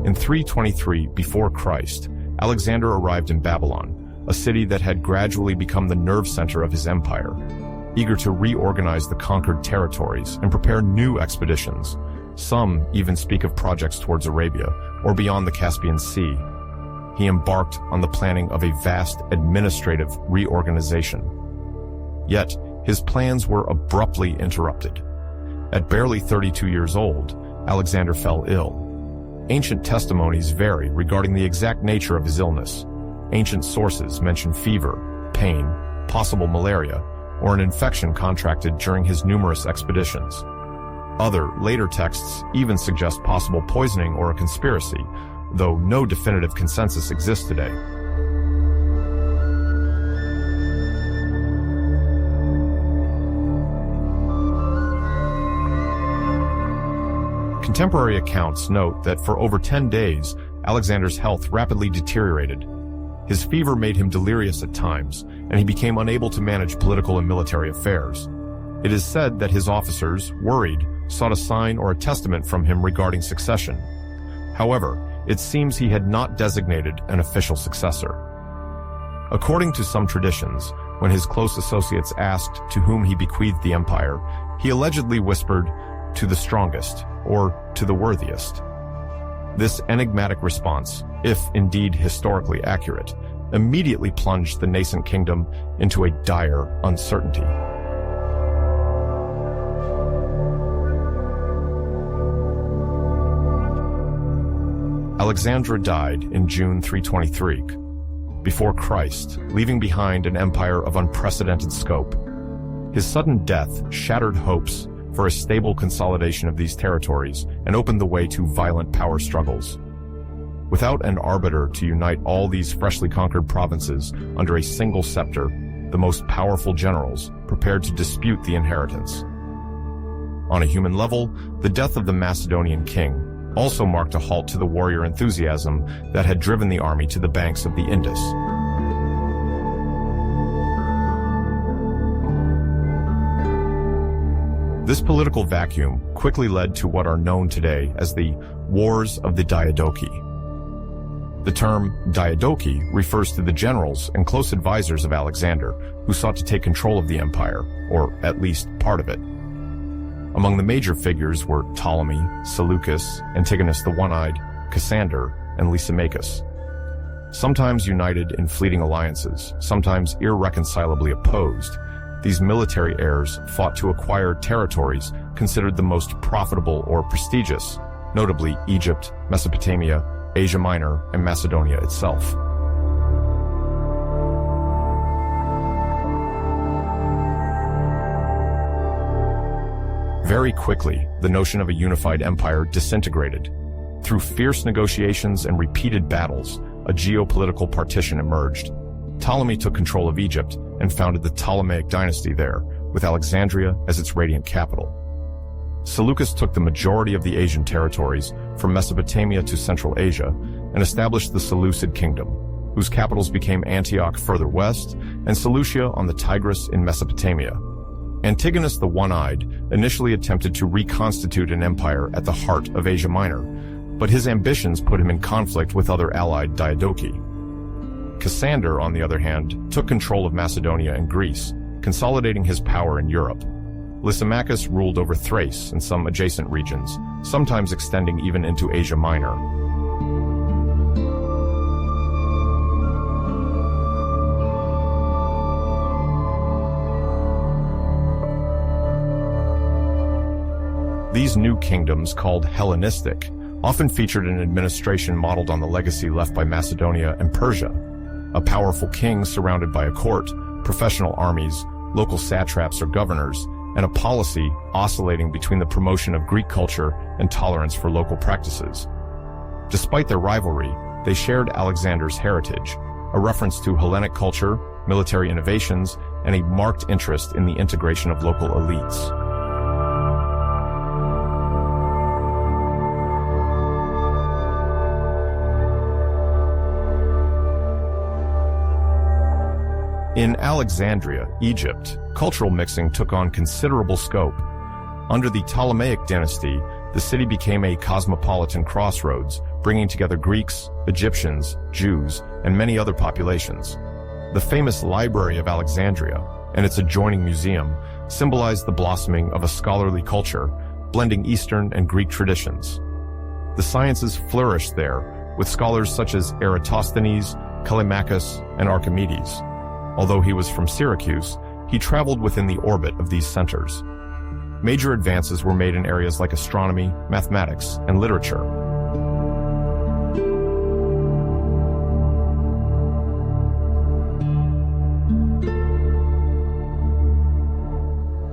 In 323 before Christ, Alexander arrived in Babylon, a city that had gradually become the nerve center of his empire. Eager to reorganize the conquered territories and prepare new expeditions, some even speak of projects towards Arabia or beyond the Caspian Sea, he embarked on the planning of a vast administrative reorganization. Yet, his plans were abruptly interrupted. At barely 32 years old, Alexander fell ill. Ancient testimonies vary regarding the exact nature of his illness. Ancient sources mention fever, pain, possible malaria, or an infection contracted during his numerous expeditions. Other, later texts even suggest possible poisoning or a conspiracy, though no definitive consensus exists today. Contemporary accounts note that for over 10 days, Alexander's health rapidly deteriorated. His fever made him delirious at times, and he became unable to manage political and military affairs. It is said that his officers, worried, sought a sign or a testament from him regarding succession. However, it seems he had not designated an official successor. According to some traditions, when his close associates asked to whom he bequeathed the empire, he allegedly whispered, "To the strongest," or "to the worthiest." This enigmatic response, if indeed historically accurate, immediately plunged the nascent kingdom into a dire uncertainty. Alexandra died in June 323, before Christ, leaving behind an empire of unprecedented scope. His sudden death shattered hopes for a stable consolidation of these territories and opened the way to violent power struggles. Without an arbiter to unite all these freshly conquered provinces under a single scepter, the most powerful generals prepared to dispute the inheritance. On a human level, the death of the Macedonian king also marked a halt to the warrior enthusiasm that had driven the army to the banks of the Indus. This political vacuum quickly led to what are known today as the Wars of the Diadochi. The term Diadochi refers to the generals and close advisors of Alexander who sought to take control of the empire, or at least part of it. Among the major figures were Ptolemy, Seleucus, Antigonus the One-Eyed, Cassander, and Lysimachus. Sometimes united in fleeting alliances, sometimes irreconcilably opposed, these military heirs fought to acquire territories considered the most profitable or prestigious, notably Egypt, Mesopotamia, Asia Minor, and Macedonia itself. Very quickly, the notion of a unified empire disintegrated. Through fierce negotiations and repeated battles, a geopolitical partition emerged. Ptolemy took control of Egypt and founded the Ptolemaic dynasty there, with Alexandria as its radiant capital. Seleucus took the majority of the Asian territories from Mesopotamia to Central Asia and established the Seleucid kingdom, whose capitals became Antioch further west and Seleucia on the Tigris in Mesopotamia. Antigonus the One-Eyed initially attempted to reconstitute an empire at the heart of Asia Minor, but his ambitions put him in conflict with other allied Diadochi. Cassander, on the other hand, took control of Macedonia and Greece, consolidating his power in Europe. Lysimachus ruled over Thrace and some adjacent regions, sometimes extending even into Asia Minor. these new kingdoms, called Hellenistic, often featured an administration modeled on the legacy left by Macedonia and Persia. A powerful king surrounded by a court, professional armies, local satraps or governors, and a policy oscillating between the promotion of Greek culture and tolerance for local practices. Despite their rivalry, they shared Alexander's heritage, a reference to Hellenic culture, military innovations, and a marked interest in the integration of local elites. In Alexandria, Egypt, cultural mixing took on considerable scope. Under the Ptolemaic dynasty, the city became a cosmopolitan crossroads, bringing together Greeks, Egyptians, Jews, and many other populations. The famous Library of Alexandria and its adjoining museum symbolized the blossoming of a scholarly culture, blending Eastern and Greek traditions. The sciences flourished there, with scholars such as Eratosthenes, Callimachus, and Archimedes. Although he was from Syracuse, he traveled within the orbit of these centers. Major advances were made in areas like astronomy, mathematics, and literature.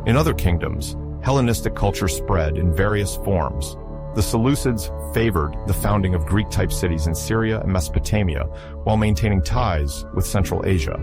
In other kingdoms, Hellenistic culture spread in various forms. The Seleucids favored the founding of Greek-type cities in Syria and Mesopotamia while maintaining ties with Central Asia.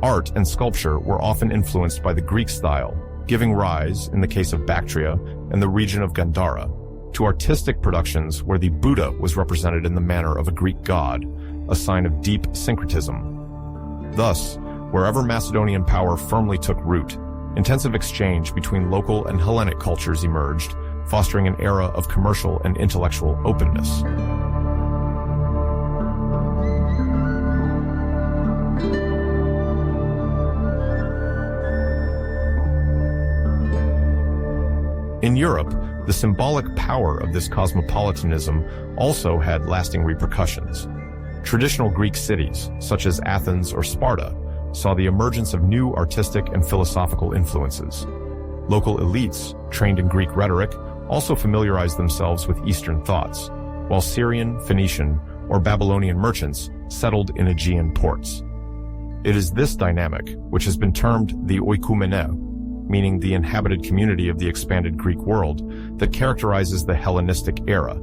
Art and sculpture were often influenced by the Greek style, giving rise, in the case of Bactria and the region of Gandhara, to artistic productions where the Buddha was represented in the manner of a Greek god, a sign of deep syncretism. Thus, wherever Macedonian power firmly took root, intensive exchange between local and Hellenic cultures emerged, fostering an era of commercial and intellectual openness. In Europe, the symbolic power of this cosmopolitanism also had lasting repercussions. Traditional Greek cities, such as Athens or Sparta, saw the emergence of new artistic and philosophical influences. Local elites, trained in Greek rhetoric, also familiarized themselves with Eastern thoughts, while Syrian, Phoenician, or Babylonian merchants settled in Aegean ports. It is this dynamic, which has been termed the oikoumene, meaning the inhabited community of the expanded Greek world, that characterizes the Hellenistic era,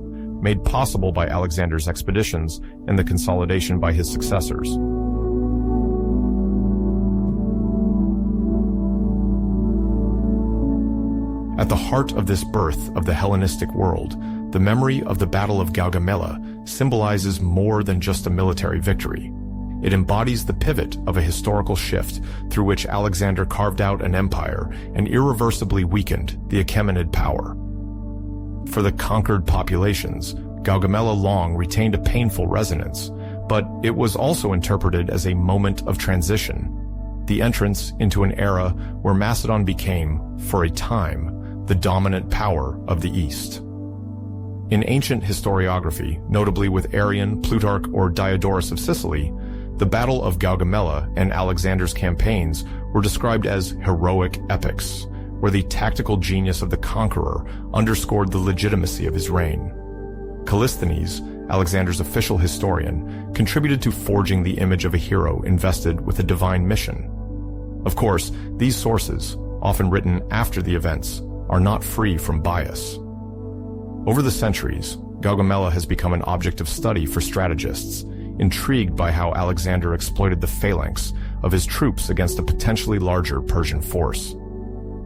made possible by Alexander's expeditions and the consolidation by his successors. At the heart of this birth of the Hellenistic world, the memory of the Battle of Gaugamela symbolizes more than just a military victory. It embodies the pivot of a historical shift through which Alexander carved out an empire and irreversibly weakened the Achaemenid power. For the conquered populations, Gaugamela long retained a painful resonance, but it was also interpreted as a moment of transition, the entrance into an era where Macedon became, for a time, the dominant power of the East. In ancient historiography, notably with Arrian, Plutarch, or Diodorus of Sicily, the Battle of Gaugamela and Alexander's campaigns were described as heroic epics, where the tactical genius of the conqueror underscored the legitimacy of his reign. Callisthenes, Alexander's official historian, contributed to forging the image of a hero invested with a divine mission. Of course, these sources, often written after the events, are not free from bias. Over the centuries, Gaugamela has become an object of study for strategists, intrigued by how Alexander exploited the phalanx of his troops against a potentially larger Persian force.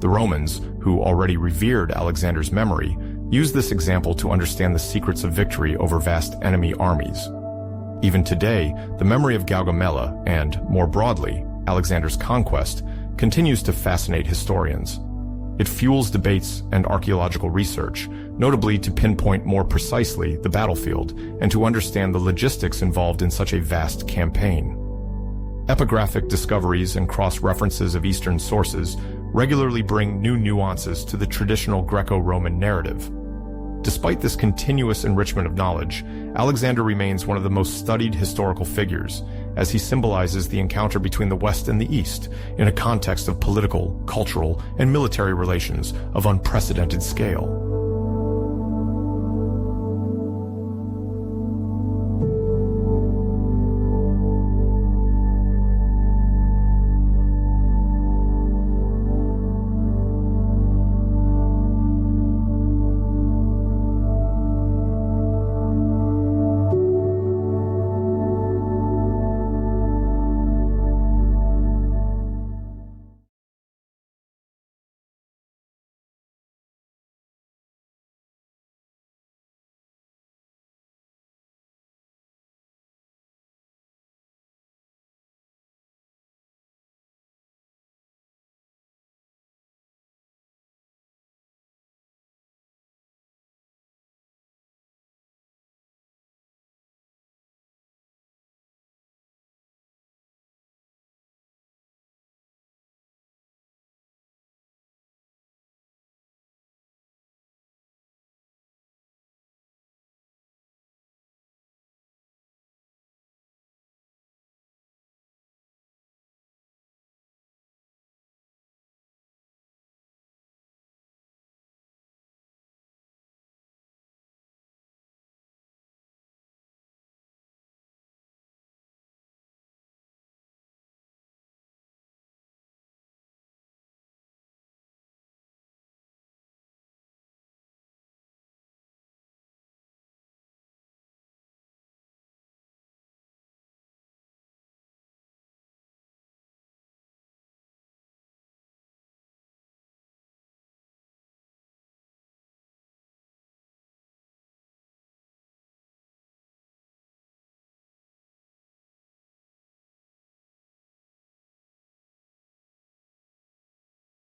The Romans, who already revered Alexander's memory, used this example to understand the secrets of victory over vast enemy armies. Even today, the memory of Gaugamela and, more broadly, Alexander's conquest continues to fascinate historians. It fuels debates and archaeological research, notably to pinpoint more precisely the battlefield and to understand the logistics involved in such a vast campaign. Epigraphic discoveries and cross-references of Eastern sources regularly bring new nuances to the traditional Greco-Roman narrative. Despite this continuous enrichment of knowledge, Alexander remains one of the most studied historical figures, as he symbolizes the encounter between the West and the East in a context of political, cultural, and military relations of unprecedented scale.